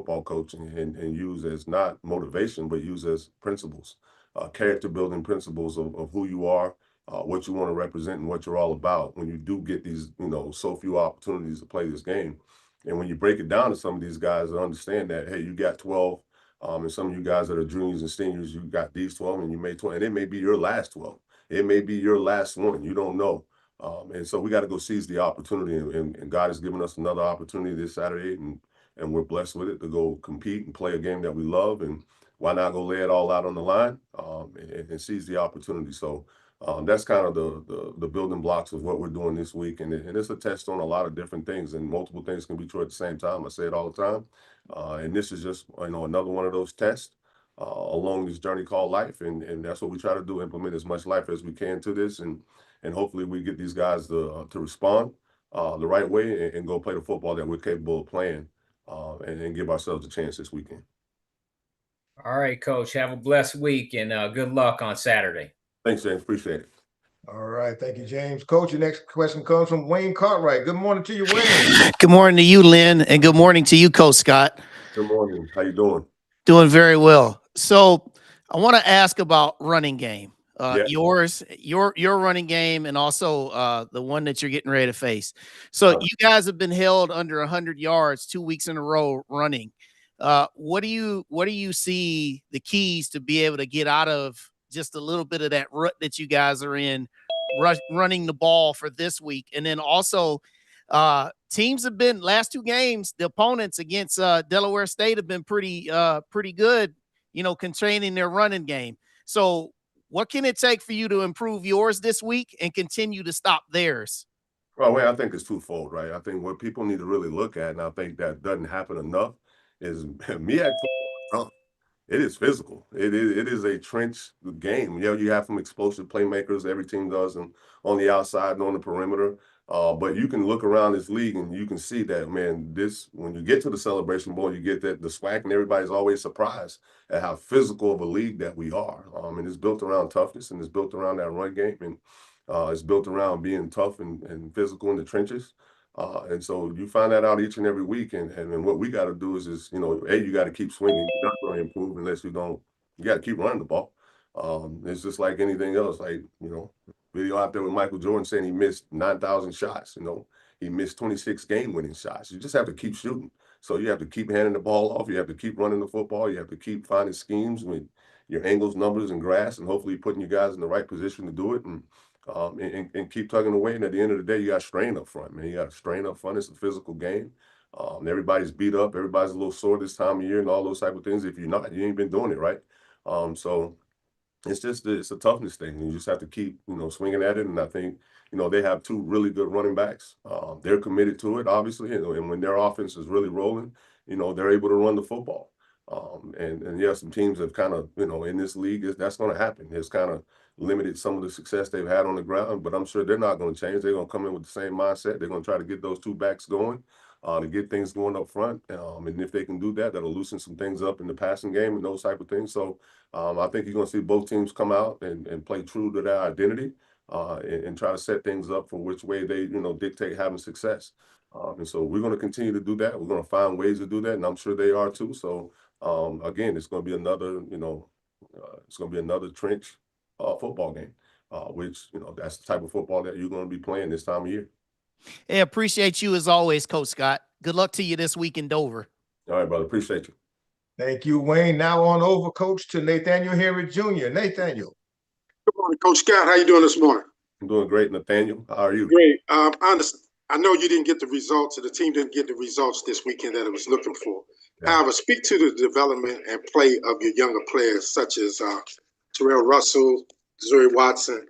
football coach and use as not motivation, but use as principles, character building principles of who you are, what you want to represent, and what you're all about when you do get these, so few opportunities to play this game. And when you break it down to some of these guys that understand that, hey, you got 12, and some of you guys that are juniors and seniors, you got these 12 and you made 20, and it may be your last 12. It may be your last one. You don't know. And so we got to go seize the opportunity, and God has given us another opportunity this Saturday, and we're blessed with it to go compete and play a game that we love. And why not go lay it all out on the line, and seize the opportunity? So that's kind of the building blocks of what we're doing this week, and it's a test on a lot of different things, and multiple things can be true at the same time. I say it all the time, and this is just another one of those tests along this journey called life, and that's what we try to do: implement as much life as we can to this, and hopefully we get these guys to respond the right way and go play the football that we're capable of playing, and give ourselves a chance this weekend. All right, Coach. Have a blessed week, and good luck on Saturday. Thanks, James. Appreciate it. All right. Thank you, James. Coach, your next question comes from Wayne Cartwright. Good morning to you, Wayne. Good morning to you, Lynn, and good morning to you, Coach Scott. Good morning. How you doing? Doing very well. So I want to ask about running game. Yeah. Your running game, and also the one that you're getting ready to face. So you guys have been held under 100 yards 2 weeks in a row running. What do you see the keys to be able to get out of just a little bit of that rut that you guys are in, running the ball for this week? And then also, teams have been, last two games, the opponents against Delaware State have been pretty good, containing their running game. So what can it take for you to improve yours this week and continue to stop theirs? Well, I think it's twofold, right? I think what people need to really look at, and I think that doesn't happen enough, is MEAC football. It is physical. It is a trench game. Yeah, you have some explosive playmakers. Every team does, and on the outside and on the perimeter. But you can look around this league and you can see that, man, when you get to the Celebration Bowl, you get that the SWAC, and everybody's always surprised at how physical of a league that we are. And it's built around toughness, and it's built around that run game, and it's built around being tough and physical in the trenches. And so you find that out each and every week. And what we got to do is you got to keep swinging. You're not going to improve unless you got to keep running the ball. It's just like anything else. Like, video out there with Michael Jordan saying he missed 9,000 shots. He missed 26 game-winning shots. You just have to keep shooting. So you have to keep handing the ball off. You have to keep running the football. You have to keep finding schemes with your angles, numbers, and grass, and hopefully putting you guys in the right position to do it. And keep tugging away. And at the end of the day, you got strain up front, man. You got strain up front. It's a physical game. Everybody's beat up. Everybody's a little sore this time of year and all those type of things. If you're not, you ain't been doing it right. So it's a toughness thing. You just have to keep, swinging at it. And I think, they have two really good running backs. They're committed to it, obviously. And when their offense is really rolling, they're able to run the football. And yeah, some teams have kind of, in this league, that's going to happen. It's kind of limited some of the success they've had on the ground, but I'm sure they're not going to change. They're going to come in with the same mindset. They're going to try to get those two backs going, to get things going up front. And if they can do that, that'll loosen some things up in the passing game and those type of things. So I think you're going to see both teams come out and play true to their identity, and try to set things up for which way they, dictate having success. And so we're going to continue to do that. We're going to find ways to do that, and I'm sure they are too. So again, it's going to be another trench football game, which, that's the type of football that you're going to be playing this time of year. Hey, appreciate you as always, Coach Scott. Good luck to you this week in Dover. All right, brother. Appreciate you. Thank you, Wayne. Now on over, Coach, to Nathaniel Henry Jr. Nathaniel. Good morning, Coach Scott. How you doing this morning? I'm doing great, Nathaniel. How are you? Great. I know you didn't get the results, or the team didn't get the results this weekend that it was looking for. Yeah. However, speak to the development and play of your younger players, such as Terrell Russell, Zuri Watson,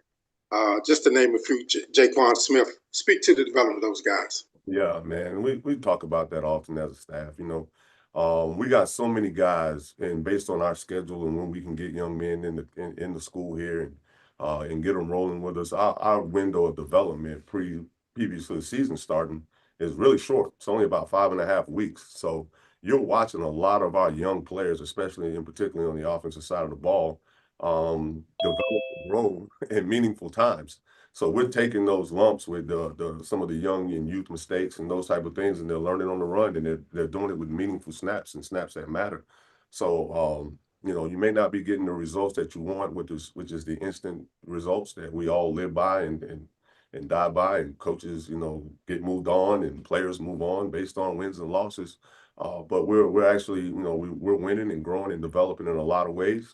just to name a few, Jaquan Smith. Speak to the development of those guys. Yeah, man. We talk about that often as a staff. We got so many guys, and based on our schedule and when we can get young men in the school here and get them rolling with us, our window of development previous to the season starting is really short. It's only about 5.5 weeks. So you're watching a lot of our young players, especially and particularly on the offensive side of the ball, develop and grow in meaningful times. So we're taking those lumps with some of the young and youth mistakes and those type of things, and they're learning on the run, and they're doing it with meaningful snaps and snaps that matter. So you may not be getting the results that you want, which is the instant results that we all live by and die by, and coaches, get moved on and players move on based on wins and losses. But we're actually, we're winning and growing and developing in a lot of ways.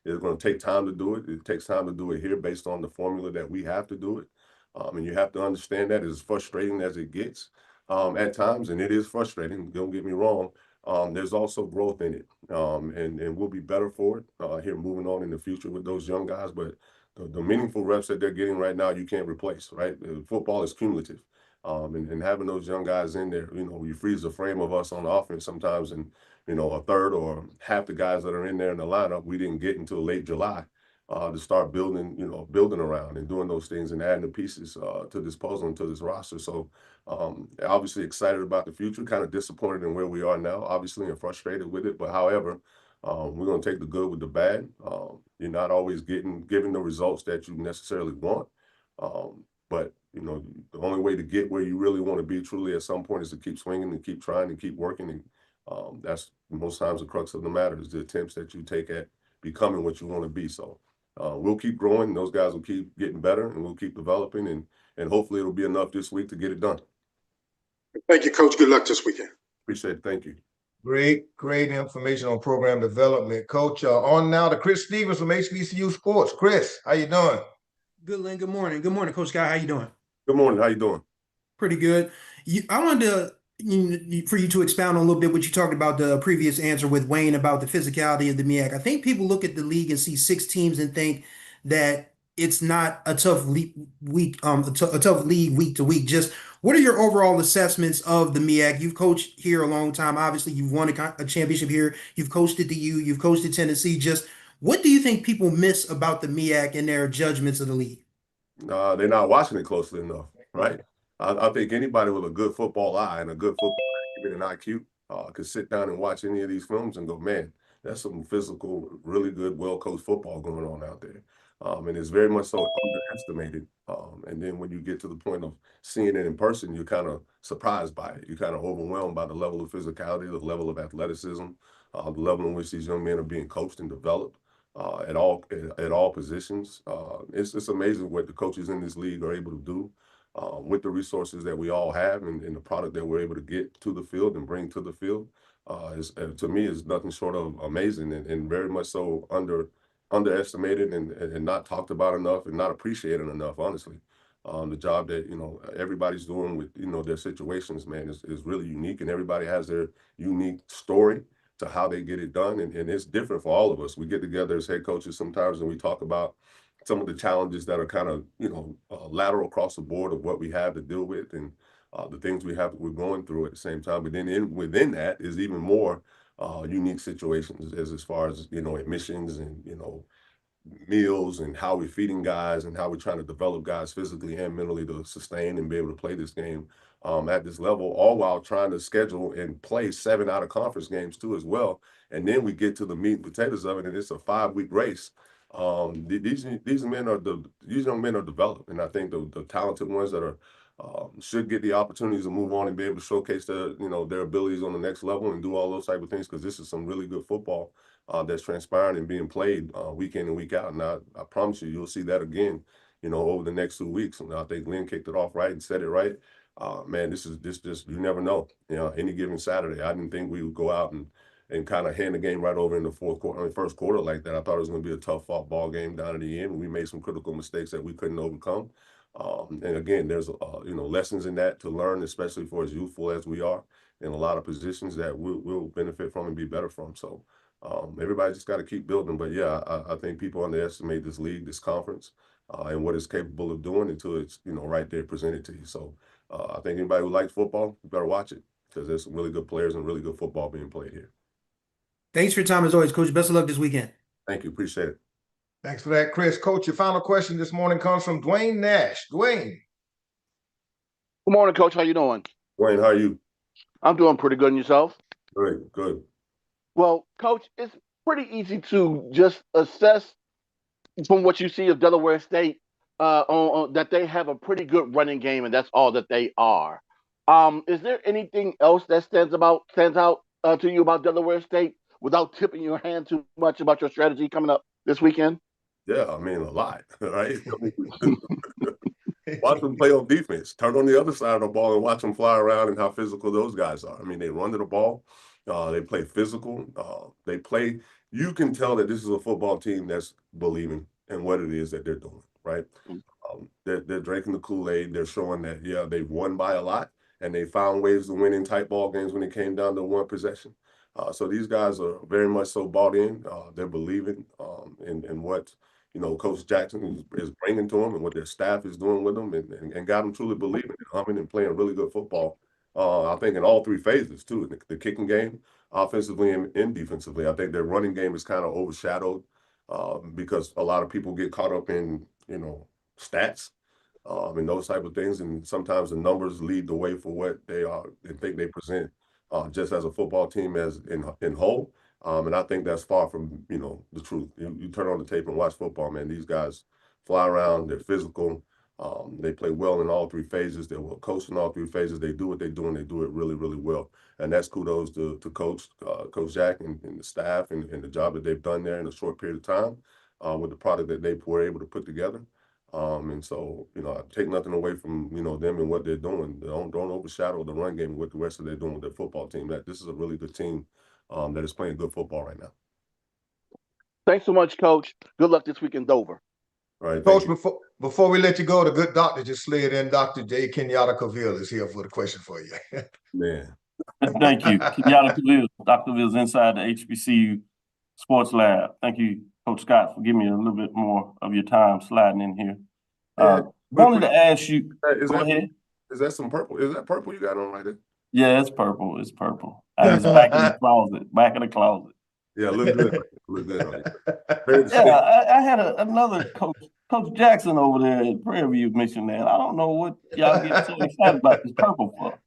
It's going to take time to do it. It takes time to do it here based on the formula that we have to do it. And you have to understand that as frustrating as it gets at times, and it is frustrating, don't get me wrong. There's also growth in it, and we'll be better for it here moving on in the future with those young guys. But the meaningful reps that they're getting right now, you can't replace, right? Football is cumulative. And having those young guys in there, you freeze the frame of us on the offense sometimes, and a third or half the guys that are in there in the lineup, we didn't get until late July to start building around and doing those things and adding the pieces to this puzzle and to this roster. So obviously excited about the future, kind of disappointed in where we are now, obviously, and frustrated with it. But however, we're going to take the good with the bad. You're not always given the results that you necessarily want. But the only way to get where you really want to be truly at some point is to keep swinging and keep trying and keep working. And that's most times the crux of the matter, is the attempts that you take at becoming what you want to be. So we'll keep growing. Those guys will keep getting better, and we'll keep developing, and hopefully it'll be enough this week to get it done. Thank you, Coach. Good luck this weekend. Appreciate it. Thank you. Great information on program development, Coach. On now to Chris Stevens from HBCU Sports. Chris, how you doing? Good, Lynn. Good morning. Good morning, Coach Guy. How you doing? Good morning. How you doing? Pretty good. I wanted for you to expound on a little bit what you talked about the previous answer with Wayne about the physicality of the MEAC. I think people look at the league and see 6 teams and think that it's not a tough league week to week. Just what are your overall assessments of the MEAC? You've coached here a long time. Obviously, you've won a championship here. You've coached at the U. You've coached at Tennessee. Just what do you think people miss about the MEAC in their judgments of the league? They're not watching it closely enough, right? I think anybody with a good football eye and a good football and IQ could sit down and watch any of these films and go, man, that's some physical, really good, well-coached football going on out there. And it's very much so underestimated. And then when you get to the point of seeing it in person, you're kind of surprised by it. You're kind of overwhelmed by the level of physicality, the level of athleticism, the level in which these young men are being coached and developed at all positions. It's amazing what the coaches in this league are able to do with the resources that we all have, and the product that we're able to get to the field and bring to the field. To me, is nothing short of amazing, and very much so underestimated and not talked about enough and not appreciated enough, honestly. The job that everybody's doing with their situations, man, is really unique, and everybody has their unique story to how they get it done, and it's different for all of us. We get together as head coaches sometimes and we talk about some of the challenges that are kind of lateral across the board of what we have to deal with, and the things we're going through at the same time. But then within that is even more unique situations as far as admissions and meals and how we're feeding guys and how we're trying to develop guys physically and mentally to sustain and be able to play this game at this level, all while trying to schedule and play 7 out of conference games too as well. And then we get to the meat and potatoes of it, and it's a 5-week race. These young men are developed, and I think the talented ones that are should get the opportunities to move on and be able to showcase their abilities on the next level and do all those type of things, because this is some really good football that's transpiring and being played week in and week out. And I promise you'll see that again, over the next 2 weeks. And I think Lynn kicked it off right and said it right. Man, this just, you never know. Any given Saturday, I didn't think we would go out and kind of hand the game right over in the first quarter like that. I thought it was going to be a tough fought ball game down at the end. We made some critical mistakes that we couldn't overcome. And again, there's lessons in that to learn, especially for as youthful as we are, in a lot of positions that we'll benefit from and be better from. So everybody just got to keep building. But yeah, I think people underestimate this league, this conference, and what it's capable of doing until it's right there presented to you. So I think anybody who likes football, you better watch it, because there's some really good players and really good football being played here. Thanks for your time as always, Coach. Best of luck this weekend. Thank you. Appreciate it. Thanks for that, Chris. Coach, your final question this morning comes from Dwayne Nash. Dwayne. Good morning, Coach. How you doing? Wayne, how are you? I'm doing pretty good. And yourself? Good. Well, Coach, pretty easy to just assess from what you see of Delaware State on that they have a pretty good running game, and that's all that they are. Is there anything else that stands out to you about Delaware State without tipping your hand too much about your strategy coming up this weekend? Yeah, I mean, a lot, right? Watch them play on defense. Turn on the other side of the ball and watch them fly around and how physical those guys are. I mean, they run to the ball. They play physical. They play. You can tell that this is a football team that's believing in what it is that they're doing, right? They're drinking the Kool-Aid. They're showing that, yeah, they've won by a lot, and they found ways to win in tight ball games when it came down to one possession. So these guys are very much so bought in. They're believing in what Coach Jackson is bringing to them and what their staff is doing with them, and got them truly believing and humming and playing really good football. I think in all three phases too, the kicking game, offensively and defensively. I think their running game is kind of overshadowed because a lot of people get caught up in stats and those type of things, and sometimes the numbers lead the way for what they think they present just as a football team as in whole. And I think that's far from, the truth. You turn on the tape and watch football, man. These guys fly around. They're physical. They play well in all three phases. They're well coached in all three phases. They do what they do, and they do it really, really well. And that's kudos to Coach Jack and the staff and the job that they've done there in a short period of time with the product that they were able to put together. And so, I take nothing away from, them and what they're doing. Don't overshadow the run game and what the rest of they're doing with their football team. This is a really good team that is playing good football right now. Thanks so much, Coach. Good luck this week in Dover. All right, Coach, before we let you go, the good doctor just slid in. Dr. J. Kenyatta Cavill is here for the question for you. Man. Thank you. Kenyatta Cavill. Dr. Cavill's inside the HBCU Sports Lab. Thank you, Coach Scott, for giving me a little bit more of your time sliding in here. Wanted to ask you. Go ahead. Is that some purple? Is that purple you got on right there? Yeah, it's purple. It's purple. It's back in the closet. Back in the closet. Yeah, look good. Look good. Yeah, I had another Coach Jackson over there at Prairie View mentioned that. I don't know what y'all get so excited about this purple for.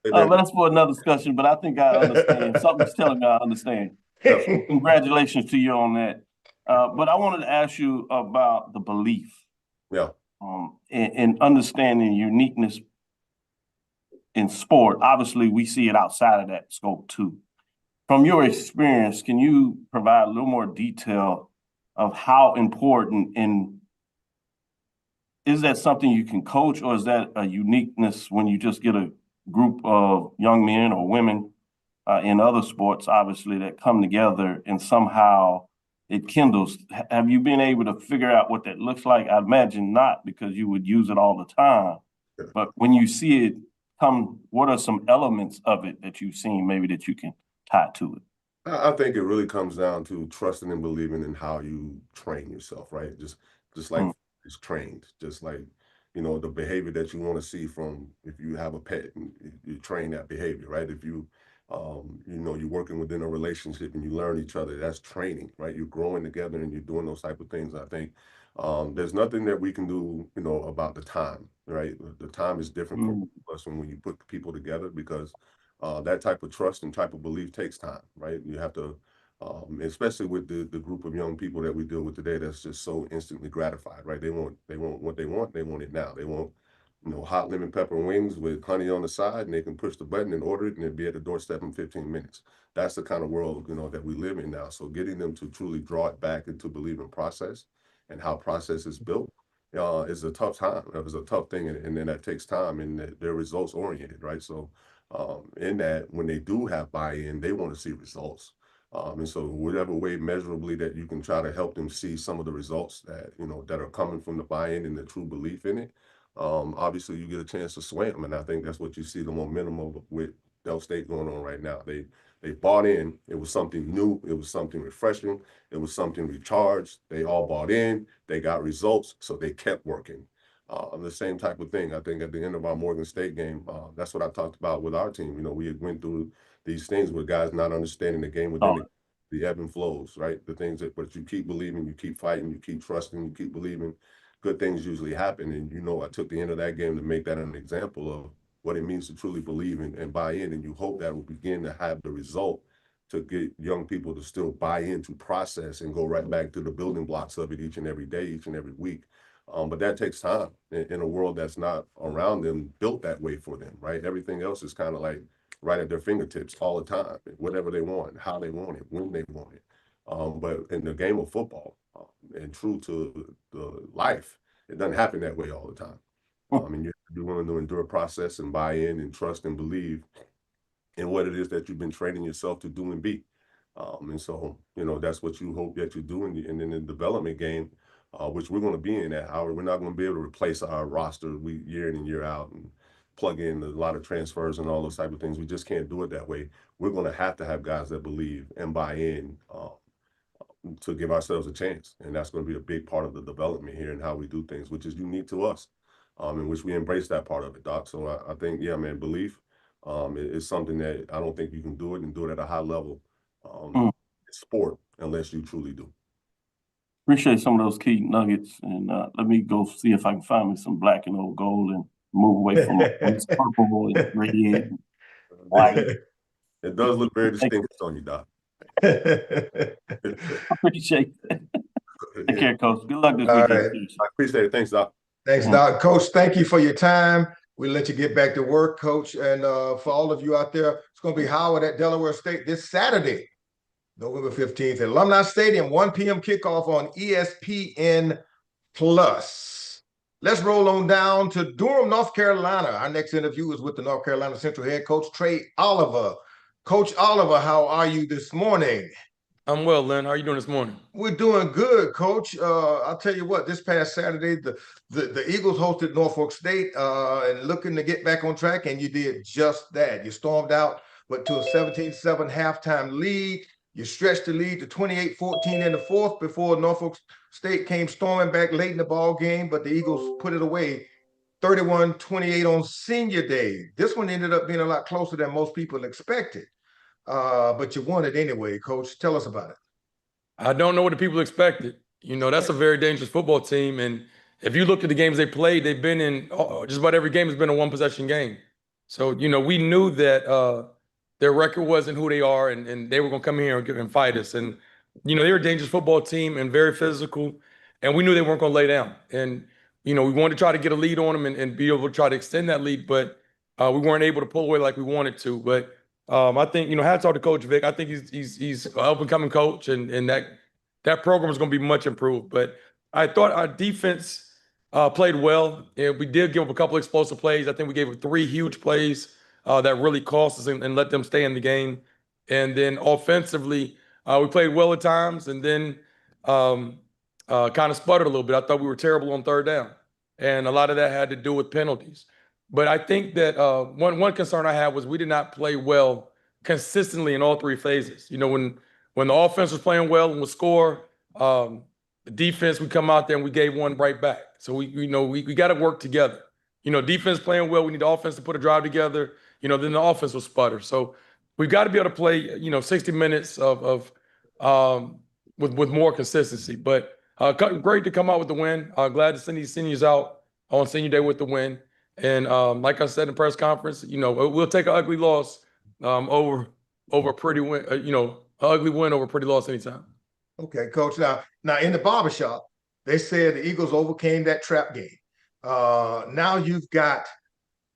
But that's for another discussion. But I think I understand. Something's telling me I understand. Congratulations to you on that. But I wanted to ask you about the belief. Yeah. And understanding uniqueness in sport. Obviously, we see it outside of that scope too. From your experience, can you provide a little more detail of how important is that something you can coach, or is that a uniqueness when you just get a group of young men or women in other sports, obviously, that come together and somehow it kindles? Have you been able to figure out what that looks like? I imagine not, because you would use it all the time. But when you see it come, what are some elements of it that you've seen maybe that you can tie to it? I think it really comes down to trusting and believing in how you train yourself, right? Just like it's trained, just like, the behavior that you want to see from if you have a pet and you train that behavior, right? If you, you're working within a relationship and you learn each other, that's training, right? You're growing together and you're doing those type of things. I think there's nothing that we can do, about the time, right? The time is different for us when you put people together, because that type of trust and type of belief takes time, right? You have to, especially with the group of young people that we deal with today, that's just so instantly gratified, right? They want what they want it now. They want, hot lemon pepper wings with honey on the side, and they can push the button and order it and it'll be at the doorstep in 15 minutes. That's the kind of world, that we live in now. So getting them to truly draw it back into believing process and how process is built is a tough time. It was a tough thing, and then that takes time, and they're results oriented, right? So in that, when they do have buy-in, they want to see results. And so whatever way measurably that you can try to help them see some of the results that, that are coming from the buy-in and the true belief in it, obviously you get a chance to sway them. And I think that's what you see the momentum of with Del State going on right now. They bought in. It was something new. It was something refreshing. It was something recharged. They all bought in. They got results, so they kept working. The same type of thing. I think at the end of our Morgan State game, that's what I talked about with our team. We had went through these things with guys not understanding the game within the ebb and flows, right? The things but you keep believing, you keep fighting, you keep trusting, you keep believing. Good things usually happen. And, I took the end of that game to make that an example of what it means to truly believe and buy in. And you hope that will begin to have the result to get young people to still buy into process and go right back to the building blocks of it each and every day, each and every week. But that takes time in a world that's not around them, built that way for them, right? Everything else is kind of like right at their fingertips all the time, whatever they want, how they want it, when they want it. But in the game of football, and true to the life, it doesn't happen that way all the time. And you have to be willing to endure process and buy in and trust and believe in what it is that you've been training yourself to do and be. And so, that's what you hope that you do. And in the development game, which we're going to be in at Howard, we're not going to be able to replace our roster year in and year out and plug in a lot of transfers and all those type of things. We just can't do it that way. We're going to have guys that believe and buy in to give ourselves a chance. And that's going to be a big part of the development here and how we do things, which is unique to us, in which we embrace that part of it, Doc. So I think, yeah, man, belief is something that I don't think you can do it and do it at a high level sport unless you truly do. Appreciate some of those key nuggets. And let me go see if I can find me some black and old gold and move away from this purple and red and white. It does look very distinguished on you, Doc. I appreciate that. Take care, Coach. Good luck this All weekend. right. I appreciate it. Thanks, Doc. Thanks, Doc. Coach, thank you for your time. We'll let you get back to work, Coach. And for all of you out there, it's going to be Howard at Delaware State this Saturday, November 15th at Alumni Stadium, 1 p.m. kickoff on ESPN+. Let's roll on down to Durham, North Carolina. Our next interview is with the North Carolina Central head coach, Trey Oliver. Coach Oliver, how are you this morning? I'm well, Lynn. How are you doing this morning? We're doing good, Coach. I'll tell you what, this past Saturday, the Eagles hosted Norfolk State and looking to get back on track, and you did just that. You stormed out, but to a 17-7 halftime lead. You stretched the lead to 28-14 in the fourth before Norfolk State came storming back late in the ball game, but the Eagles put it away 31-28 on senior day. This one ended up being a lot closer than most people expected. But you won it anyway, Coach. Tell us about it. I don't know what the people expected. That's a very dangerous football team. And if you look at the games they played, they've been in just about every game has been a one-possession game. So, we knew that their record wasn't who they are, and they were going to come here and fight us. And, they're a dangerous football team and very physical. And we knew they weren't going to lay down. And, we wanted to try to get a lead on them and be able to try to extend that lead, but we weren't able to pull away like we wanted to. But I think, hats off to Coach Vic. I think he's an up-and-coming coach, and that program is going to be much improved. But I thought our defense played well. And we did give up a couple explosive plays. I think we gave up 3 huge plays that really cost us and let them stay in the game. And then offensively, we played well at times, and then kind of sputtered a little bit. I thought we were terrible on third down, and a lot of that had to do with penalties. But I think that one concern I had was we did not play well consistently in all 3 phases. When the offense was playing well and would score, the defense would come out there and we gave one right back. So we got to work together. Defense playing well, we need the offense to put a drive together. Then the offense will sputter. So we've got to be able to play 60 minutes of with more consistency. But great to come out with the win. Glad to send these seniors out on senior day with the win. And like I said in the press conference, we'll take an ugly loss over a pretty win. An ugly win over a pretty loss anytime. Okay, Coach. Now in the barbershop, they said the Eagles overcame that trap game. Now you've got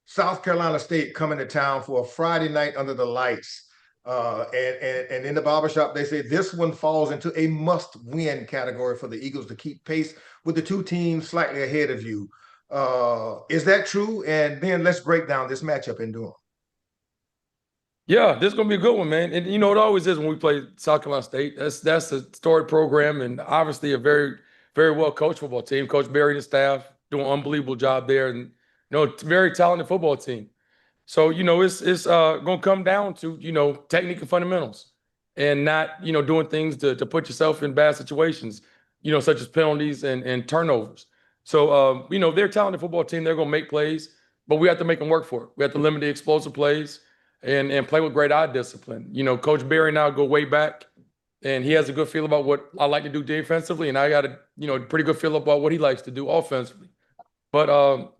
South Carolina State coming to town for a Friday night under the lights. And in the barbershop, they say this one falls into a must-win category for the Eagles to keep pace with the 2 teams slightly ahead of you. Is that true? And then let's break down this matchup in Durham. Yeah, this is gonna be a good one, man. And it always is when we play South Carolina State. That's a storied program, and obviously a very, very well coached football team. Coach Barry and his staff doing an unbelievable job there, and very talented football team. So it's gonna come down to technique and fundamentals, and not doing things to put yourself in bad situations, such as penalties and turnovers. So they're a talented football team. They're gonna make plays, but we have to make them work for it. We have to limit the explosive plays and play with great eye discipline. Coach Barry and I go way back, and he has a good feel about what I like to do defensively, and I got a pretty good feel about what he likes to do offensively. But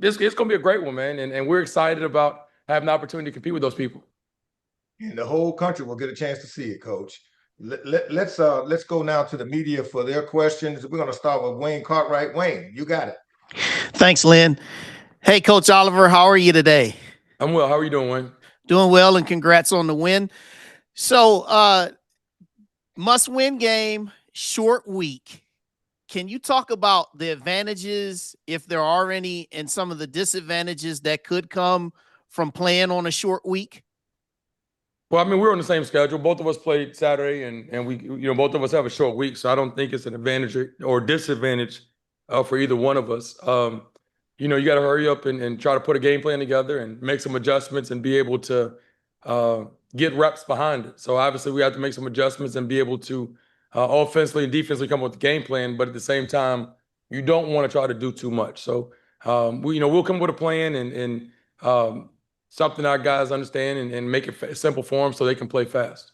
it's gonna be a great one, man, and we're excited about have an opportunity to compete with those people. And the whole country will get a chance to see it, Coach. Let's go now to the media for their questions. We're going to start with Wayne Cartwright. Wayne, you got it. Thanks, Lynn. Hey, Coach Oliver, how are you today? I'm well. How are you doing, Wayne? Doing well, and congrats on the win. So, must-win game, short week. Can you talk about the advantages, if there are any, and some of the disadvantages that could come from playing on a short week? Well, I mean, we're on the same schedule. Both of us played Saturday, and we, both of us have a short week, so I don't think it's an advantage or disadvantage for either one of us. You got to hurry up and try to put a game plan together and make some adjustments and be able to get reps behind it. So obviously, we have to make some adjustments and be able to offensively and defensively come up with a game plan. But at the same time, you don't want to try to do too much. So we'll come with a plan and something our guys understand and make it simple for them so they can play fast.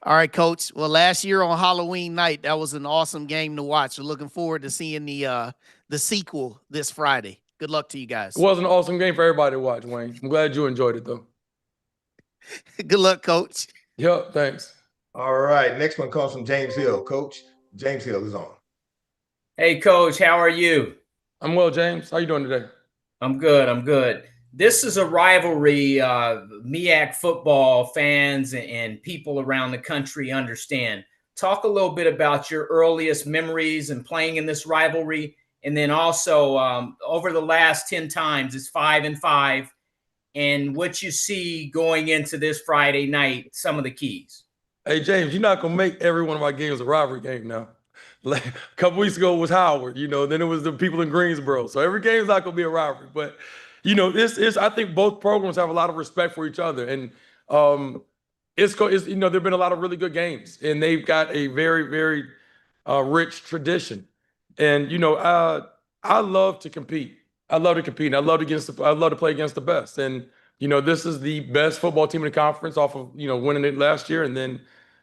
All right, Coach. Well, last year on Halloween night, that was an awesome game to watch. We're looking forward to seeing the sequel this Friday. Good luck to you guys. It was an awesome game for everybody to watch, Wayne. I'm glad you enjoyed it, though. Good luck, Coach. Yep, thanks. All right, next one comes from James Hill. Coach, James Hill is on. Hey, Coach, how are you? I'm well, James. How you doing today? I'm good. I'm good. This is a rivalry MEAC football fans and people around the country understand. Talk a little bit about your earliest memories and playing in this rivalry. And then also over the last 10 times, it's 5-5. And what you see going into this Friday night, some of the keys. Hey, James, you're not going to make every one of my games a rivalry game now. Like, a couple weeks ago was Howard, then it was the people in Greensboro. So every game is not going to be a rivalry. But I think both programs have a lot of respect for each other, and there've been a lot of really good games, and they've got a very, very rich tradition. And I love to compete. I love to compete. I love to play against the best. And this is the best football team in the conference off of winning it last year, and then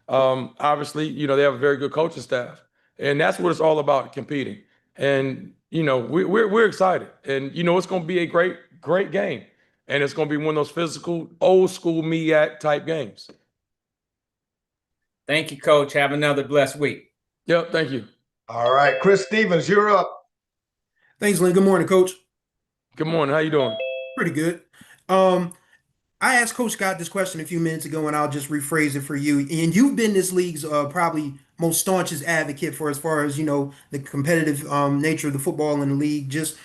obviously they have a very good coaching staff, and that's what it's all about, competing. And we're excited, and it's going to be a great game, and it's going to be one of those physical, old school MEAC type games. Thank you, Coach. Have another blessed week. Yep, thank you. All right, Chris Stevens, you're up. Thanks, Lynn. Good morning, Coach. Good morning. How you doing? Pretty good. I asked Coach Scott this question a few minutes ago, and I'll just rephrase it for you. And you've been this league's probably most staunchest advocate for as far as the competitive nature of the football in the league. Just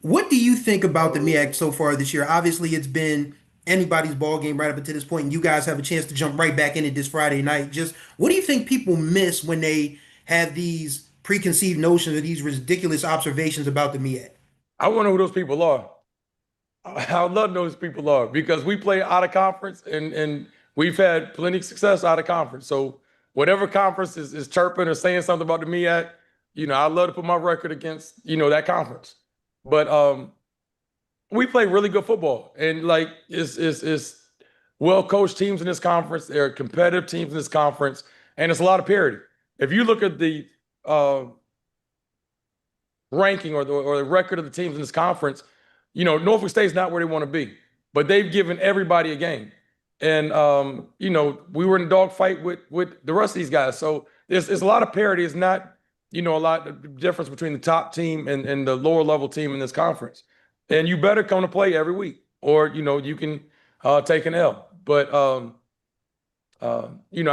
what do you think about the MEAC so far this year? Obviously, it's been anybody's ball game right up until this point, and you guys have a chance to jump right back in it this Friday night. Just what do you think people miss when they have these preconceived notions or these ridiculous observations about the MEAC? I want to know who those people are. I would love to know who those people are, because we play out of conference, and we've had plenty of success out of conference. So whatever conference is chirping or saying something about the MEAC, I'd love to put my record against, that conference. But we play really good football, and it's well-coached teams in this conference. There are competitive teams in this conference, and it's a lot of parity. If you look at the ranking or the record of the teams in this conference, Norfolk State's not where they want to be, but they've given everybody a game. And, we were in a dogfight with the rest of these guys. So there's a lot of parity. It's not, a lot of difference between the top team and the lower level team in this conference. And you better come to play every week, or, you can take an L. But, we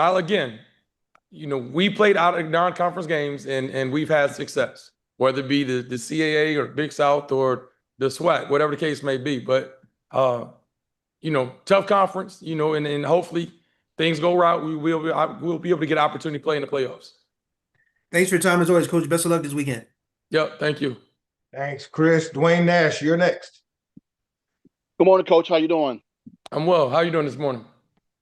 played out of non-conference games, and we've had success, whether it be the CAA or Big South or the SWAC, whatever the case may be. But, tough conference, and hopefully things go right. We'll be able to get an opportunity to play in the playoffs. Thanks for your time as always, Coach. Best of luck this weekend. Yep, thank you. Thanks, Chris. Dwayne Nash, you're next. Good morning, Coach. How you doing? I'm well. How you doing this morning?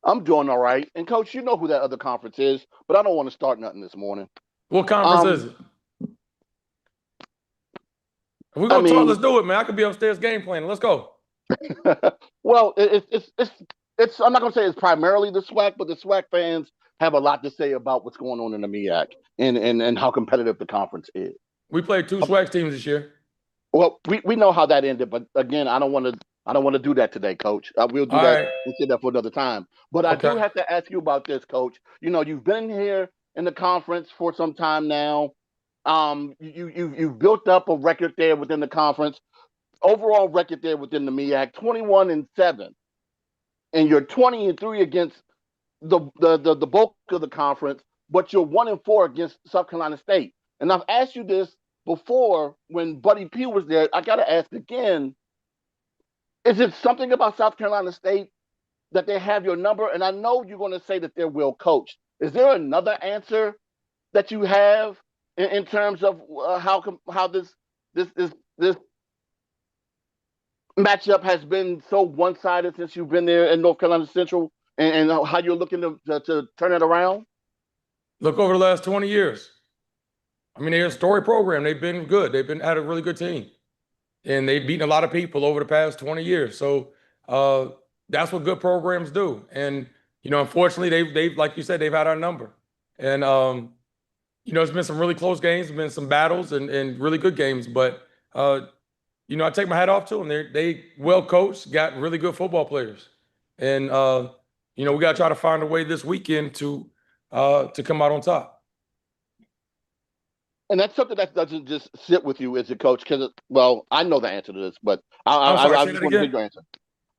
I'm doing all right. And Coach, you know who that other conference is, but I don't want to start nothing this morning. What conference is it? If we're gonna talk, let's do it, man. I could be upstairs game planning. Let's go. Well, it's I'm not gonna say it's primarily the SWAC, but the SWAC fans have a lot to say about what's going on in the MEAC and how competitive the conference is. We played 2 SWAC teams this year. Well, we know how that ended, but again, I don't want to I don't want to do that today, Coach. We'll do All that right. and sit there for another time. But I do Okay. have to ask you about this, Coach. You know, you've been here in the conference for some time now. You've built up a record there within the conference, overall record there within the MEAC, 21-7, and you're 20-3 against the bulk of the conference, but you're 1-4 against South Carolina State. And I've asked you this before when Buddy P was there. I got to ask again. Is it something about South Carolina State that they have your number? And I know you're going to say that they're well coached. Is there another answer that you have in terms of how this matchup has been so one-sided since you've been there in North Carolina Central, and how you're looking to turn it around? Look over the last 20 years. I mean, they're a story program. They've been good. They've had a really good team. And they've beaten a lot of people over the past 20 years. So that's what good programs do. And, you know, unfortunately, they've like you said, they've had our number. And, you know, it's been some really close games, been some battles and really good games. But, you know, I take my hat off to them. They well coached, got really good football players. And, you know, we got to try to find a way this weekend to come out on top. And that's something that doesn't just sit with you as a coach, because, well, I know the answer to this, but I just want to hear your answer.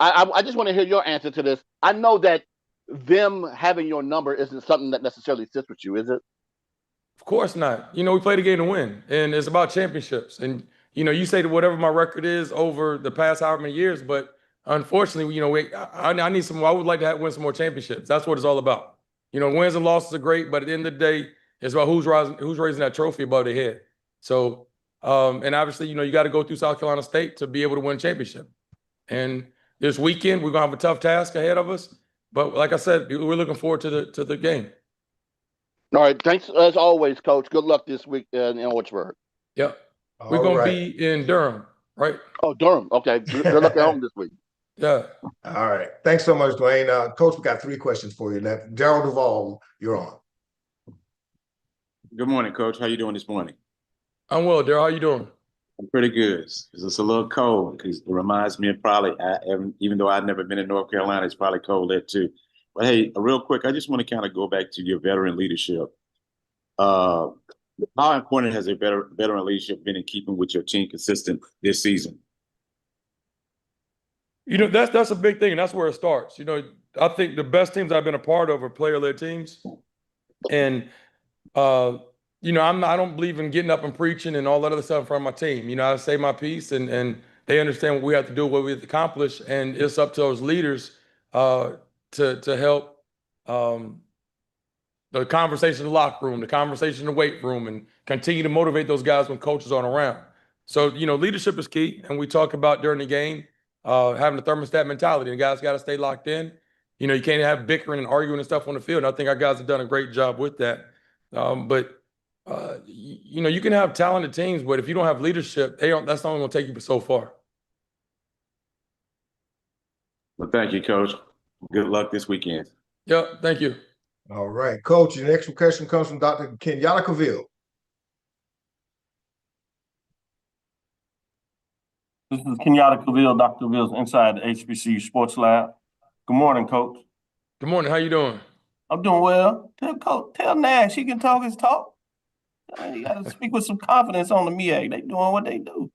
I just want to hear your answer to this. I know that them having your number isn't something that necessarily sits with you, is it? Of course not. You know, we play the game to win, and it's about championships. And, you know, you say that whatever my record is over the past however many years, but unfortunately, you know, I need some. I would like to win some more championships. That's what it's all about. You know, wins and losses are great, but at the end of the day, it's about who's raising that trophy above their head. So, and obviously, you know, you got to go through South Carolina State to be able to win a championship. And this weekend, we're gonna have a tough task ahead of us. But like I said, we're looking forward to the game. All right. Thanks as always, Coach. Good luck this week in Orangeburg. Yep. We're gonna be in Durham, right? Oh, Durham. Okay. Good luck at home this week. Yeah. All right. Thanks so much, Dwayne. Coach, we got 3 questions for you. Now, Daryl Duvall, you're on. Good morning, Coach. How you doing this morning? I'm well, Daryl. How you doing? I'm pretty good. It's just a little cold because it reminds me of probably, even though I've never been in North Carolina, it's probably cold there too. But hey, real quick, I just want to kind of go back to your veteran leadership. How important has a veteran leadership been in keeping with your team consistent this season? You know, that's a big thing, and that's where it starts. You know, I think the best teams I've been a part of are player-led teams. And you know, I don't believe in getting up and preaching and all that other stuff in front of my team. You know, I say my piece, and they understand what we have to do, what we have to accomplish, and it's up to those leaders to help the conversation in the locker room, the conversation in the weight room, and continue to motivate those guys when coaches aren't around. So, you know, leadership is key, and we talk about during the game having the thermostat mentality. The guys got to stay locked in. You know, you can't have bickering and arguing and stuff on the field. And I think our guys have done a great job with that. But you know, you can have talented teams, but if you don't have leadership, that's only going to take you so far. Well, thank you, Coach. Good luck this weekend. Yep, thank you. All right, Coach, your next question comes from Dr. Kenyatta Cavill. This is Kenyatta Cavill, Dr. Cavill's inside the HBCU Sports Lab. Good morning, Coach. Good morning. How you doing? I'm doing well. Tell Nash he can talk his talk. You got to speak with some confidence on the MEAC. They doing what they do,